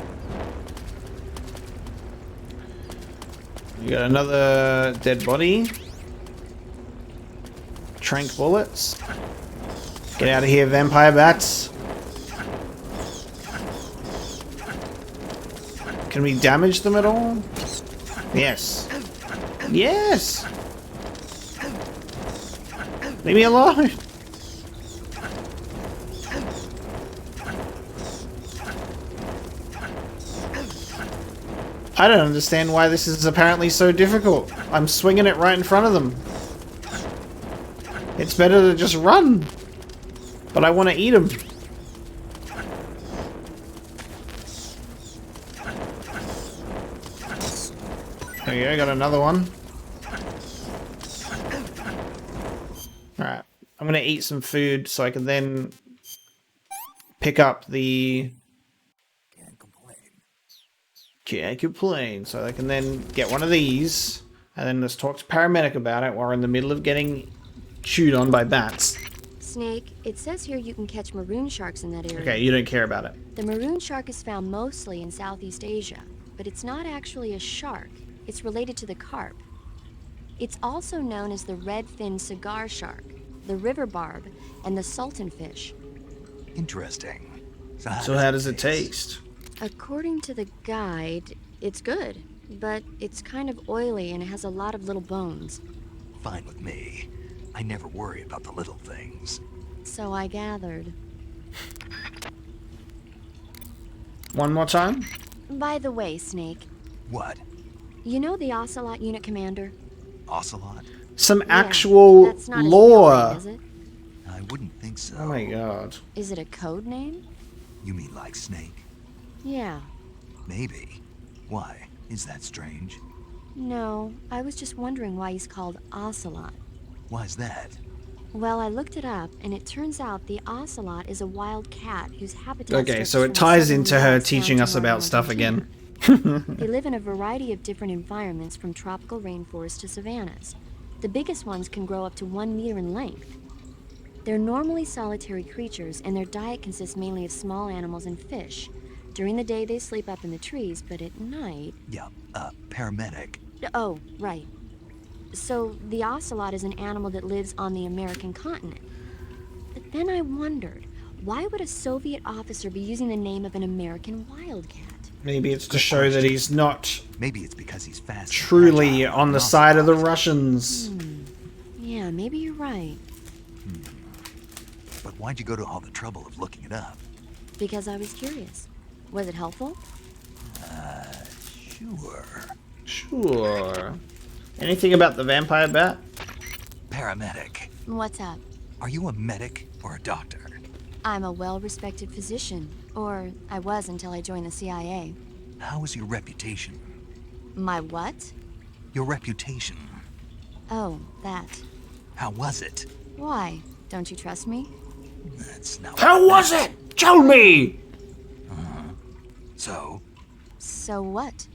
We got another dead body. Trank bullets. Get out of here, vampire bats. Can we damage them at all? Yes. Yes! Leave me alone! I don't understand why this is apparently so difficult. I'm swinging it right in front of them. It's better to just run. But I want to eat them. There you go, got another one. Alright, I'm going to eat some food so I can then pick up the... Can't complain. So I can then get one of these, and then let's talk to paramedic about it while we're in the middle of getting chewed on by bats. Snake, it says here you can catch maroon sharks in that area. Okay, you don't care about it. The maroon shark is found mostly in Southeast Asia, but it's not actually a shark. It's related to the carp. It's also known as the red-finned cigar shark, the river barb, and the sultan fish. Interesting. So how does it taste? According to the guide, it's good, but it's kind of oily and it has a lot of little bones. Fine with me. I never worry about the little things. So I gathered. One more time? By the way, Snake, What? you know the Ocelot unit commander? Ocelot? Some Yeah, actual that's not his real lore. name, is it? I wouldn't think so. Oh my god. Is it a code name? You mean like Snake? Yeah. Maybe. Why? Is that strange? No, I was just wondering why he's called Ocelot. Why's that? Well, I looked it up, and it turns out the ocelot is a wild cat whose habitat Okay, stretches so from it ties southern into her US down teaching to us northern about stuff Argentina. again. They live in a variety of different environments, from tropical rainforests to savannas. The biggest ones can grow up to 1 meter in length. They're normally solitary creatures, and their diet consists mainly of small animals and fish. During the day, they sleep up in the trees, but at night... Yeah, paramedic. Oh, right. So, the ocelot is an animal that lives on the American continent. But then I wondered, why would a Soviet officer be using the name of an American wildcat? Maybe it's to show that he's not Maybe it's because he's fast. and truly agile on the like an side of the ocelot. Russians. Yeah, maybe you're right. But why'd you go to all the trouble of looking it up? Because I was curious. Was it helpful? Sure. Sure. Anything about the vampire bat? Paramedic. What's up? Are you a medic or a doctor? I'm a well-respected physician. Or I was until I joined the CIA. How is your reputation? My what? Your reputation. Oh, that. How was it? Why? Don't you trust me? That's not. How was it? Tell me! So, So what?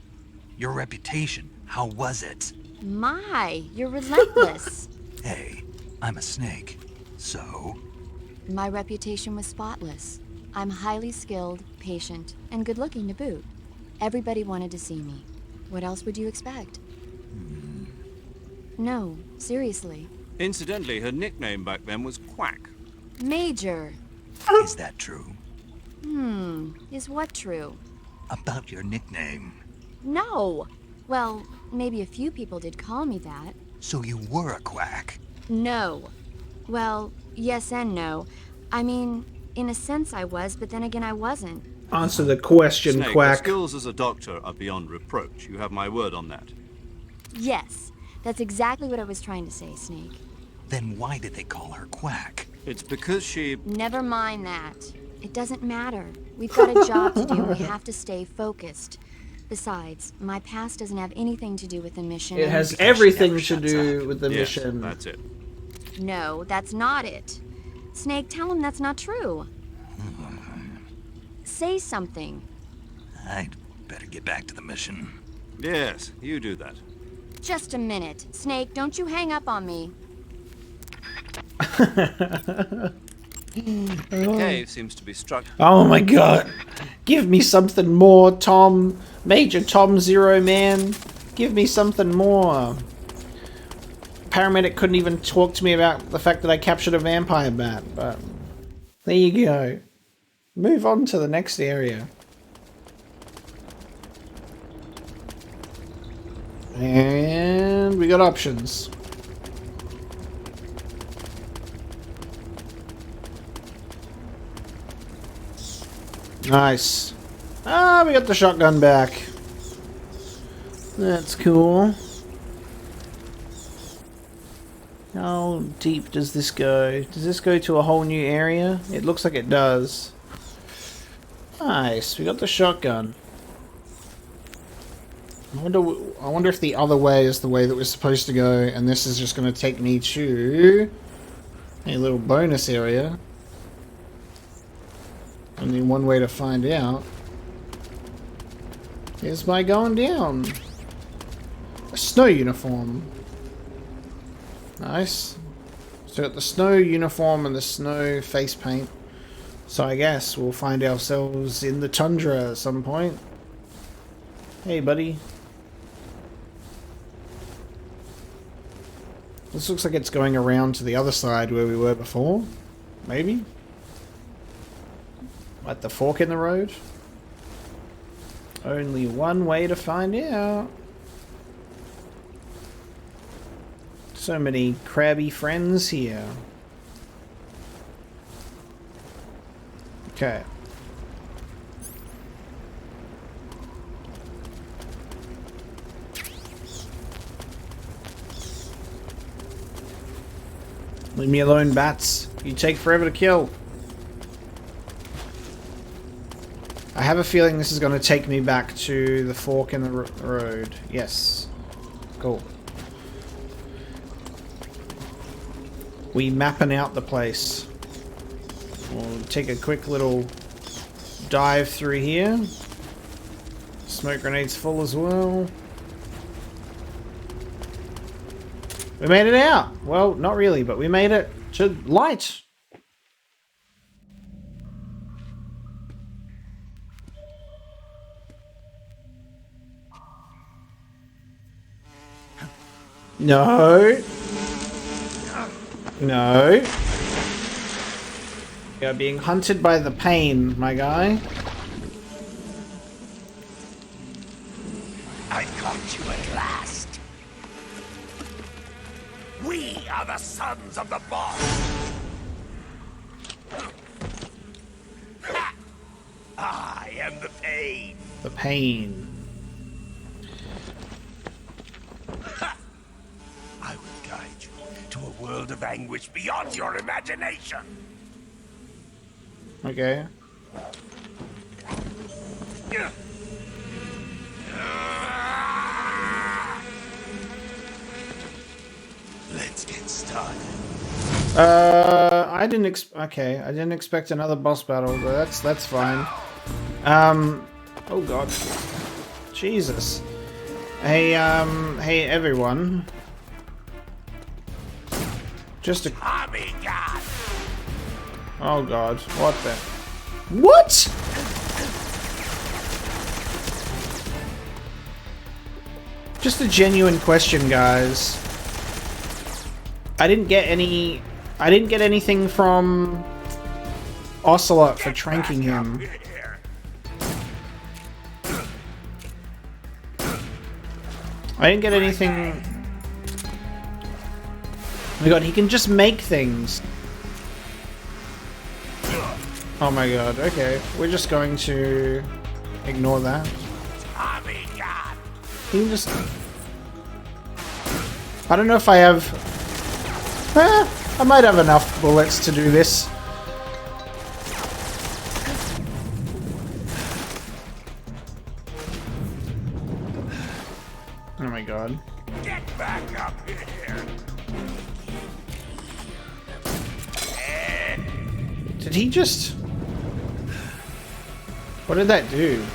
your reputation. How was it? My, you're relentless. Hey, I'm a snake. So, My reputation was spotless. I'm highly skilled, patient, and good-looking to boot. Everybody wanted to see me. What else would you expect? No, seriously. Incidentally, her nickname back then was Quack. Major. is that true? Is what true? About your nickname. No. Well, maybe a few people did call me that. So you were a quack. No. Well, yes and no. I mean, in a sense I was, but then again I wasn't. Answer the question, Snake, your Quack. skills as a doctor are beyond reproach. You have my word on that. Yes, that's exactly what I was trying to say, Snake. Then why did they call her quack? It's because she... Never mind that. It doesn't matter. We've got a job to do and we have to stay focused. Besides, my past doesn't have anything to do with the mission. It and- has Because she everything never to shuts do with the Yes, mission. that's it. No, that's not it. Snake, tell him that's not true. Say something. I'd better get back to the mission. Yes, you do that. Just a minute. Snake, don't you hang up on me. The cave seems to be struck. Oh my god. Give me something more, Tom. Major Tom Zero Man. Give me something more. Paramedic couldn't even talk to me about the fact that I captured a vampire bat, but there you go. Move on to the next area. And we got options. Nice. Ah, we got the shotgun back. That's cool. How deep does this go? Does this go to a whole new area? It looks like it does. Nice. We got the shotgun. I wonder if the other way is the way that we're supposed to go, and this is just going to take me to a little bonus area. Only one way to find out is by going down. A snow uniform. Nice. So got the snow uniform and the snow face paint. So I guess we'll find ourselves in the tundra at some point. Hey, buddy. This looks like it's going around to the other side where we were before. Maybe? At the fork in the road? Only one way to find out. So many crabby friends here. Okay. Leave me alone, bats. You take forever to kill. I have a feeling this is going to take me back to the fork in the road. Yes. Cool. We mapping out the place. We'll take a quick little dive through here. Smoke grenade's full as well. We made it out! Well, not really, but we made it to light! No! No! You're being hunted by the pain, my guy. I caught you at last. We are the sons of the boss. Ha! I am the pain. The pain. Ha! I will guide you to a world of anguish beyond your imagination. Okay. Let's get started. I didn't okay, I didn't expect another boss battle, but that's fine. Oh god. Jesus. Hey, hey everyone. Just a... Oh god, what the... What?! Just a genuine question, guys. I didn't get anything from Ocelot for tranking him. I didn't get anything... Oh my god, he can just make things. Oh my god, okay. We're just going to ignore that. He can just... I don't know if I have... I might have enough bullets to do this. Did he just... What did that do?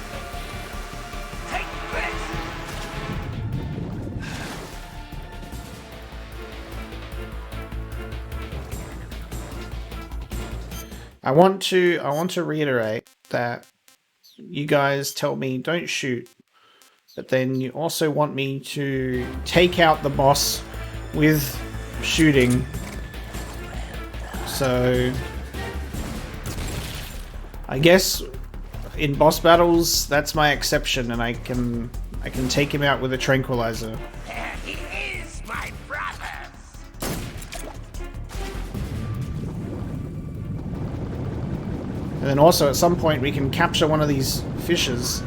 I want to reiterate that you guys tell me don't shoot, but then you also want me to take out the boss with shooting. So I guess in boss battles that's my exception, and I can take him out with a tranquilizer. There he is, my brothers! And then also at some point we can capture one of these fishes.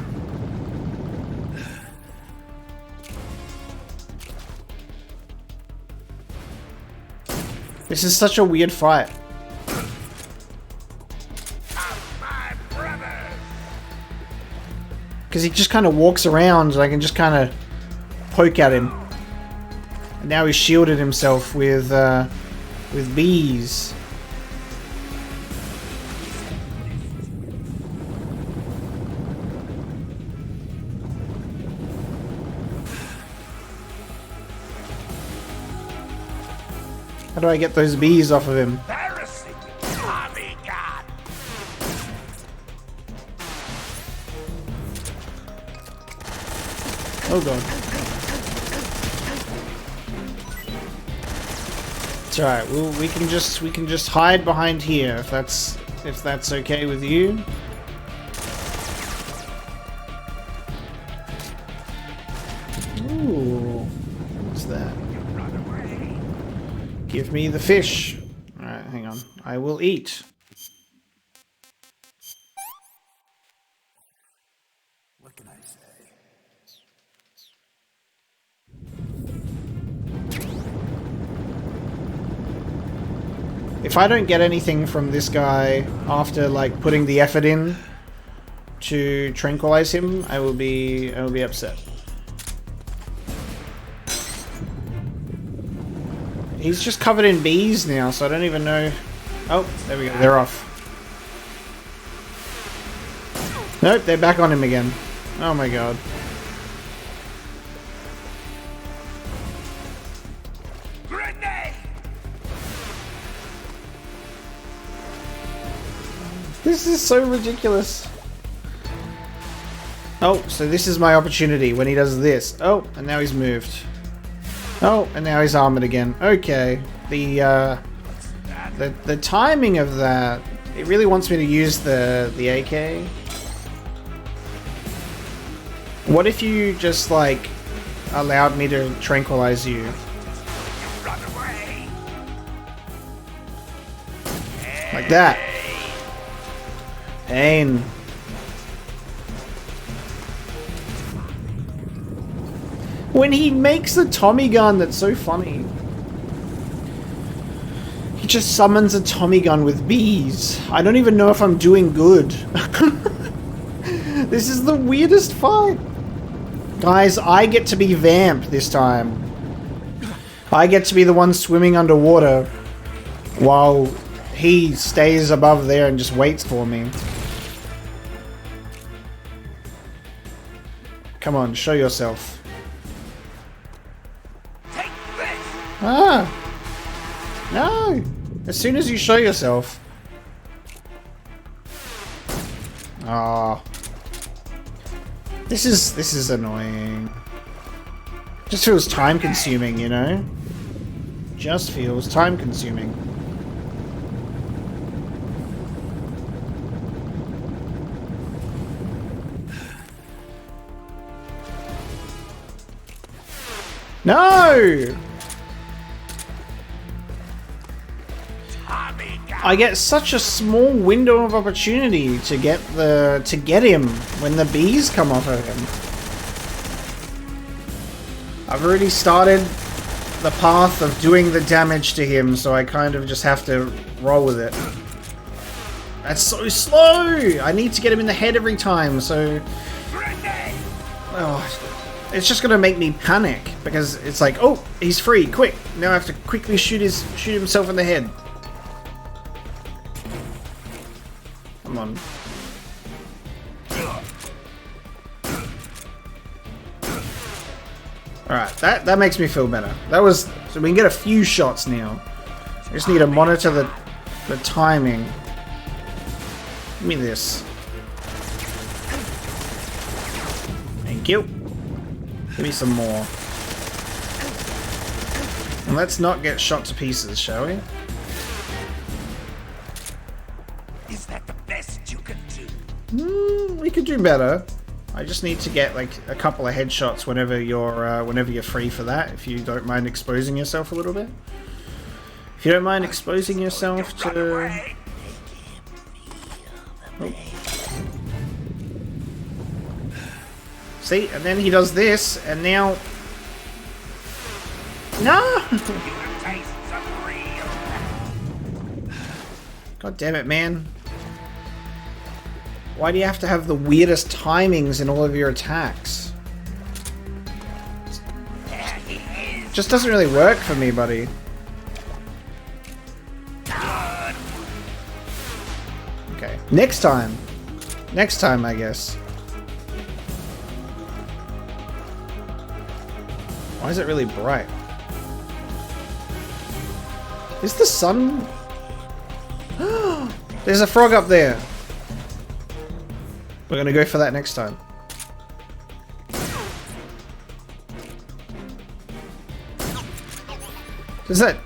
This is such a weird fight. Because he just kind of walks around and I can just kind of poke at him. And now he's shielded himself with bees. How do I get those bees off of him? Embarrassing, Tommy God! Oh god. It's alright, well, we can just hide behind here if that's okay with you. Ooh. What's that? Give me the fish. Alright, hang on. I will eat. What can I say? If I don't get anything from this guy after like putting the effort in to tranquilize him, I will be upset. He's just covered in bees now, so I don't even know. Oh, there we go. They're off. Nope, they're back on him again. Oh my god. Grenade! This is so ridiculous. Oh, so this is my opportunity when he does this. Oh, and now he's moved. Oh, and now he's armored again. Okay. The timing of that, it really wants me to use the AK. What if you just like allowed me to tranquilize you? Run away! Like that. Pain. When he makes a Tommy gun, that's so funny. He just summons a Tommy gun with bees. I don't even know if I'm doing good. This is the weirdest fight. Guys, I get to be Vamp this time. I get to be the one swimming underwater while he stays above there and just waits for me. Come on, show yourself. Ah! No! As soon as you show yourself. Ah. This is annoying. Just feels time consuming, you know? Just feels time consuming. No! I get such a small window of opportunity to get him when the bees come off of him. I've already started the path of doing the damage to him, so I kind of just have to roll with it. That's so slow! I need to get him in the head every time, so... Oh, it's just gonna make me panic, because it's like, oh, he's free, quick! Now I have to quickly shoot himself in the head. Come on. Alright, that makes me feel better. That was... So we can get a few shots now. I just need to monitor the timing. Give me this. Thank you. Give me some more. And let's not get shot to pieces, shall we? Is that the best you can do? We could do better. I just need to get like a couple of headshots whenever you're free for that. If you don't mind exposing yourself a little bit. If you don't mind exposing yourself to. Oh. See, and then he does this, and now. No! God damn it, man. Why do you have to have the weirdest timings in all of your attacks? It just doesn't really work for me, buddy. Okay, next time. Next time, I guess. Why is it really bright? Is the sun... There's a frog up there. We're gonna go for that next time. Is that...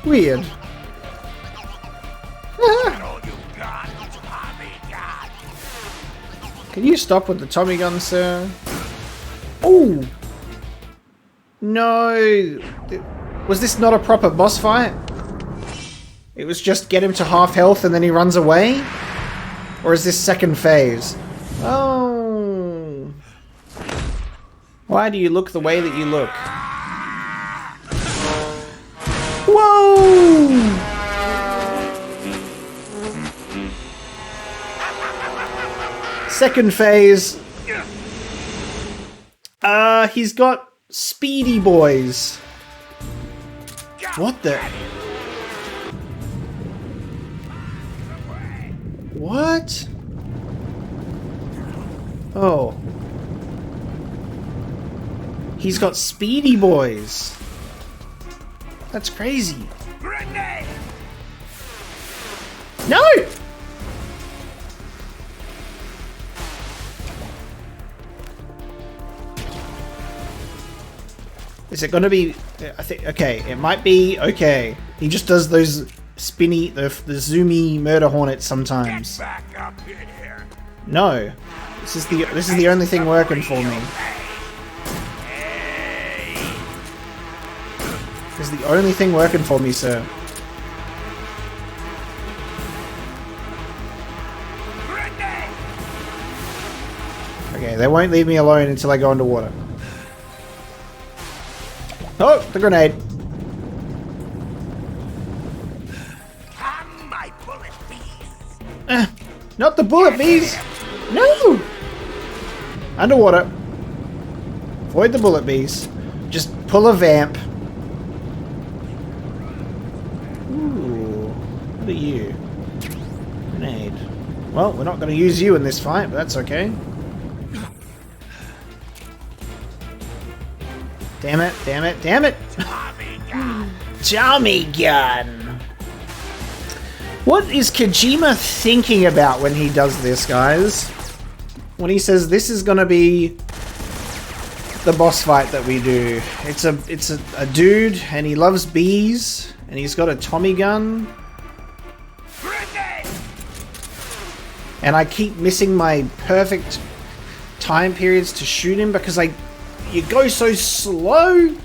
Weird. Can you stop with the Tommy gun, sir? Oh! No! Was this not a proper boss fight? It was just get him to half health and then he runs away? Or is this second phase? Oh. Why do you look the way that you look? Whoa! Second phase. He's got Speedy Boys. What the... What? Oh. He's got Speedy Boys. That's crazy. No! Is it gonna be... I think... Okay, it might be... Okay. He just does those spinny... The zoomy murder hornets sometimes. Get back up here. No. This is the only thing working for me. This is the only thing working for me, sir. Okay, they won't leave me alone until I go underwater. Oh, the grenade. My bullet bees. Not the bullet bees. No. Underwater. Avoid the bullet bees. Just pull a vamp. Ooh. What are you? Grenade. Well, we're not going to use you in this fight, but that's okay. Damn it, damn it, damn it! Tommy gun! What is Kojima thinking about when he does this, guys? When he says this is gonna be the boss fight that we do. It's a dude and he loves bees and he's got a Tommy gun. And I keep missing my perfect time periods to shoot him because you go so slow.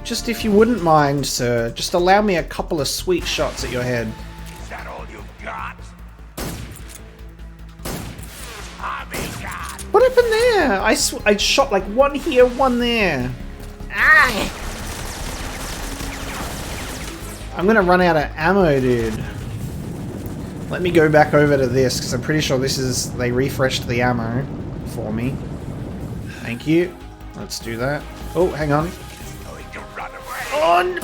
Just if you wouldn't mind, sir, just allow me a couple of sweet shots at your head. Is that all you've got? What happened there? I shot like one here, one there. Ah! I'm gonna run out of ammo, dude. Let me go back over to this, because I'm pretty sure this is... They refreshed the ammo for me. Thank you. Let's do that. Oh, hang on. Going to run on!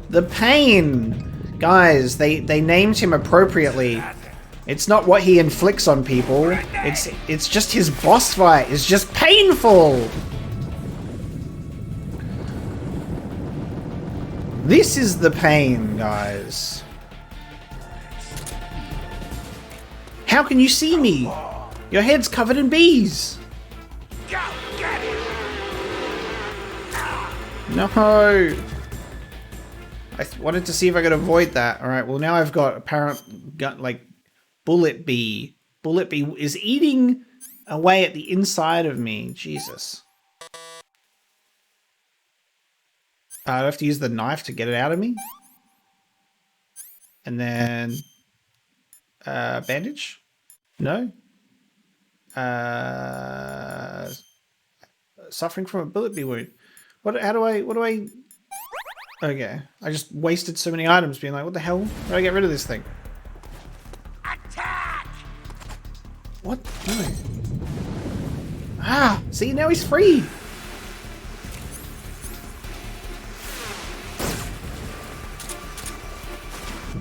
The pain! Guys, they named him appropriately. It's not what he inflicts on people. It's just his boss fight is just painful! This is the pain, guys. How can you see me? Your head's covered in bees. Go get it! No. I wanted to see if I could avoid that. All right. Well, now I've got apparent gun like bullet bee. Bullet bee is eating away at the inside of me. Jesus. I have to use the knife to get it out of me. And then bandage? No. Suffering from a bullet bee wound. What do I Okay. I just wasted so many items being like, what the hell? How do I get rid of this thing? Attack! What? No. Ah, see, now he's free.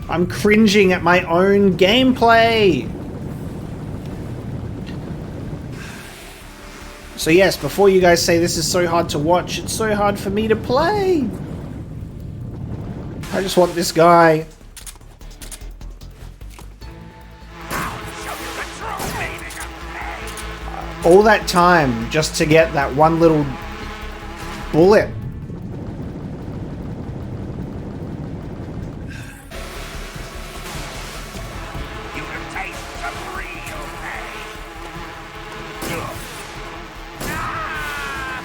I'm cringing at my own gameplay. So yes, before you guys say this is so hard to watch, it's so hard for me to play. I just want this guy. All that time just to get that one little bullet.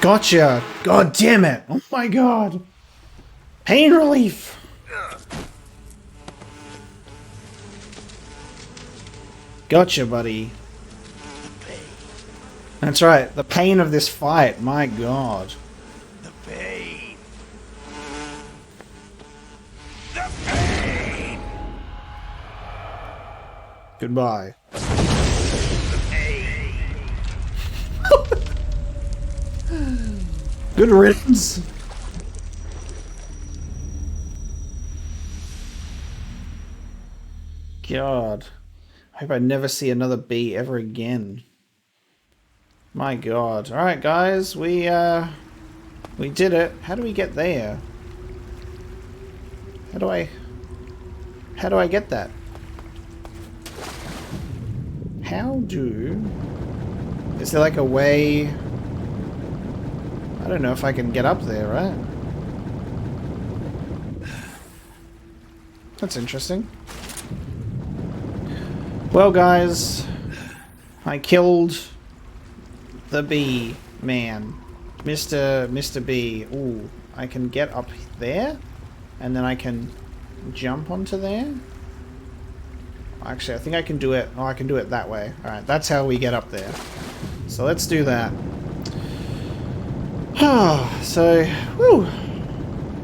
Gotcha! God damn it! Oh my god! Pain relief! Gotcha, buddy. That's right, the pain of this fight, my god. The pain. The pain. Goodbye. Good riddance. God. I hope I never see another bee ever again. My god. Alright guys, we did it. How do we get there? How do I get that? Is there like a way? I don't know if I can get up there, right? That's interesting. Well, guys, I killed the bee man, Mr. Bee. Ooh, I can get up there, and then I can jump onto there. Actually, I think I can do it. Oh, I can do it that way. All right, that's how we get up there. So let's do that. So, whew,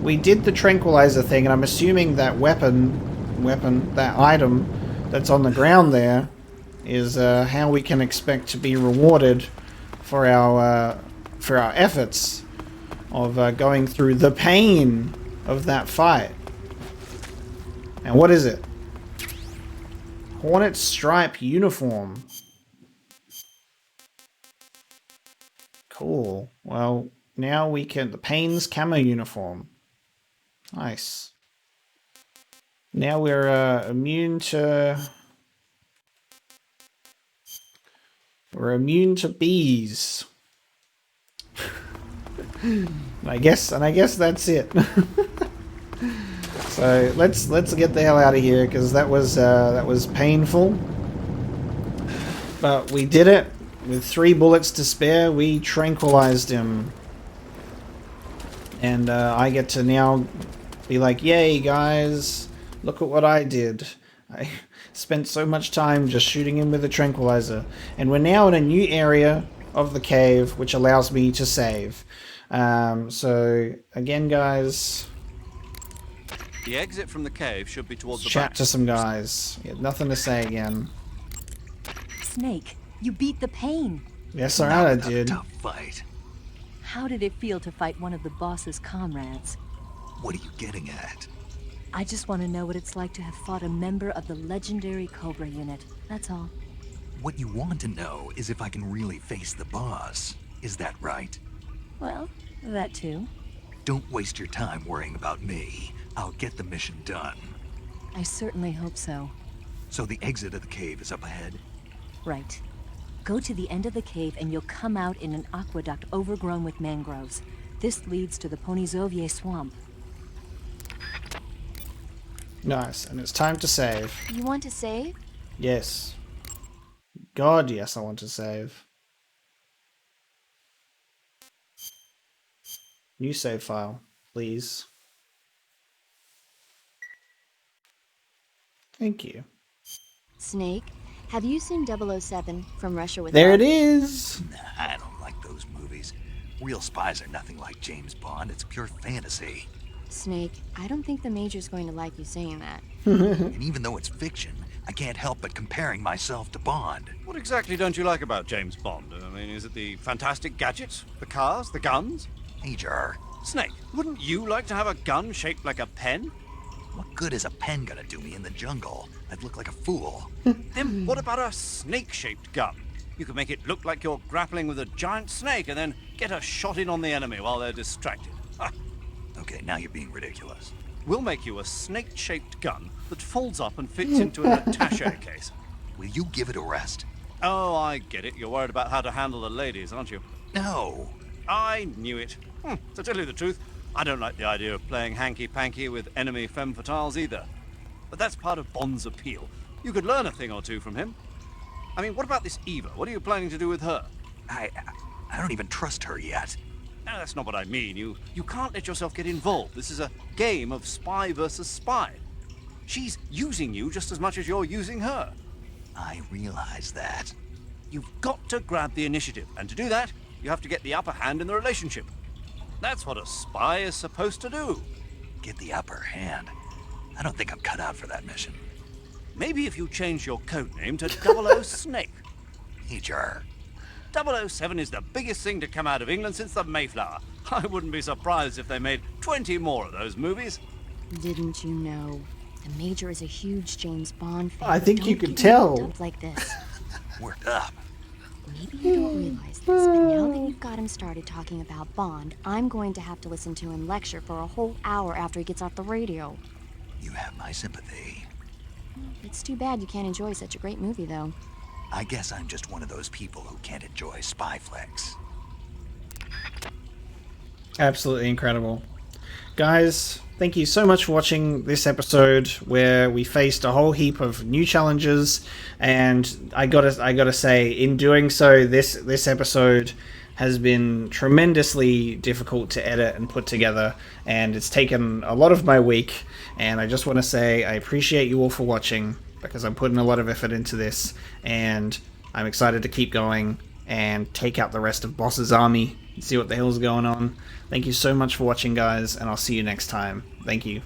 we did the tranquilizer thing, and I'm assuming that that item that's on the ground there is how we can expect to be rewarded for our efforts of going through the pain of that fight. And what is it? Hornet Stripe uniform. Cool. Well, now we can... The Pain's camo uniform. Nice. Now we're immune to... We're immune to bees. I guess that's it. So let's get the hell out of here, because that was painful. But we did it. With 3 bullets to spare, we tranquilized him. And I get to now be like, yay guys, look at what I did. I spent so much time just shooting him with a tranquilizer. And we're now in a new area of the cave, which allows me to save. So, again guys... The exit from the cave should be towards the chat back. to some guys. Yeah, nothing to say again. Snake, you beat the pain. Yes, alright, I did. Tough fight. how did it feel to fight one of the boss's comrades? What are you getting at? I just want to know what it's like to have fought a member of the legendary Cobra unit. That's all. What you want to know is if I can really face the boss. Is that right? Well, that too. Don't waste your time worrying about me. I'll get the mission done. I certainly hope so. So the exit of the cave is up ahead? Right. Go to the end of the cave and you'll come out in an aqueduct overgrown with mangroves. This leads to the Ponyzovier swamp. Nice, and it's time to save. You want to save? Yes. God, yes, I want to save. New save file, please. Thank you. Snake, have you seen 007 from Russia with There Love? it is! Nah, I don't like those movies. Real spies are nothing like James Bond. It's pure fantasy. Snake, I don't think the Major's going to like you saying that. And even though it's fiction, I can't help but comparing myself to Bond. What exactly don't you like about James Bond? I mean, is it the fantastic gadgets? The cars? The guns? Major, Snake, wouldn't you like to have a gun shaped like a pen? what good is a pen gonna do me in the jungle? I'd look like a fool. Then what about a snake-shaped gun? You could make it look like you're grappling with a giant snake and then get a shot in on the enemy while they're distracted. Ha! Okay, now you're being ridiculous. We'll make you a snake-shaped gun that folds up and fits into an attaché case. Will you give it a rest? Oh, I get it. You're worried about how to handle the ladies, aren't you? No. I knew it. To tell you the truth, I don't like the idea of playing hanky-panky with enemy femme fatales either. But that's part of Bond's appeal. You could learn a thing or two from him. I mean, what about this Eva? What are you planning to do with her? I don't even trust her yet. No, that's not what I mean. You can't let yourself get involved. This is a game of spy versus spy. She's using you just as much as you're using her. I realize that. You've got to grab the initiative, and to do that, you have to get the upper hand in the relationship. That's what a spy is supposed to do. Get the upper hand. I don't think I'm cut out for that mission. Maybe if you change your code name to 00 Snake. Major. 007 is the biggest thing to come out of England since the Mayflower. I wouldn't be surprised if they made 20 more of those movies. Didn't you know? The Major is a huge James Bond fan. I think you Don't could get worked tell. up like this. Worked up. Maybe you don't realize this, but now that you've got him started talking about Bond, I'm going to have to listen to him lecture for a whole hour after he gets off the radio. You have my sympathy. It's too bad you can't enjoy such a great movie, though. I guess I'm just one of those people who can't enjoy spy flicks. Absolutely incredible. Guys, thank you so much for watching this episode where we faced a whole heap of new challenges, and I gotta say, in doing so, this episode has been tremendously difficult to edit and put together, and it's taken a lot of my week, and I just want to say I appreciate you all for watching, because I'm putting a lot of effort into this, and I'm excited to keep going and take out the rest of Boss's army and see what the hell's going on. Thank you so much for watching, guys, and I'll see you next time. Thank you.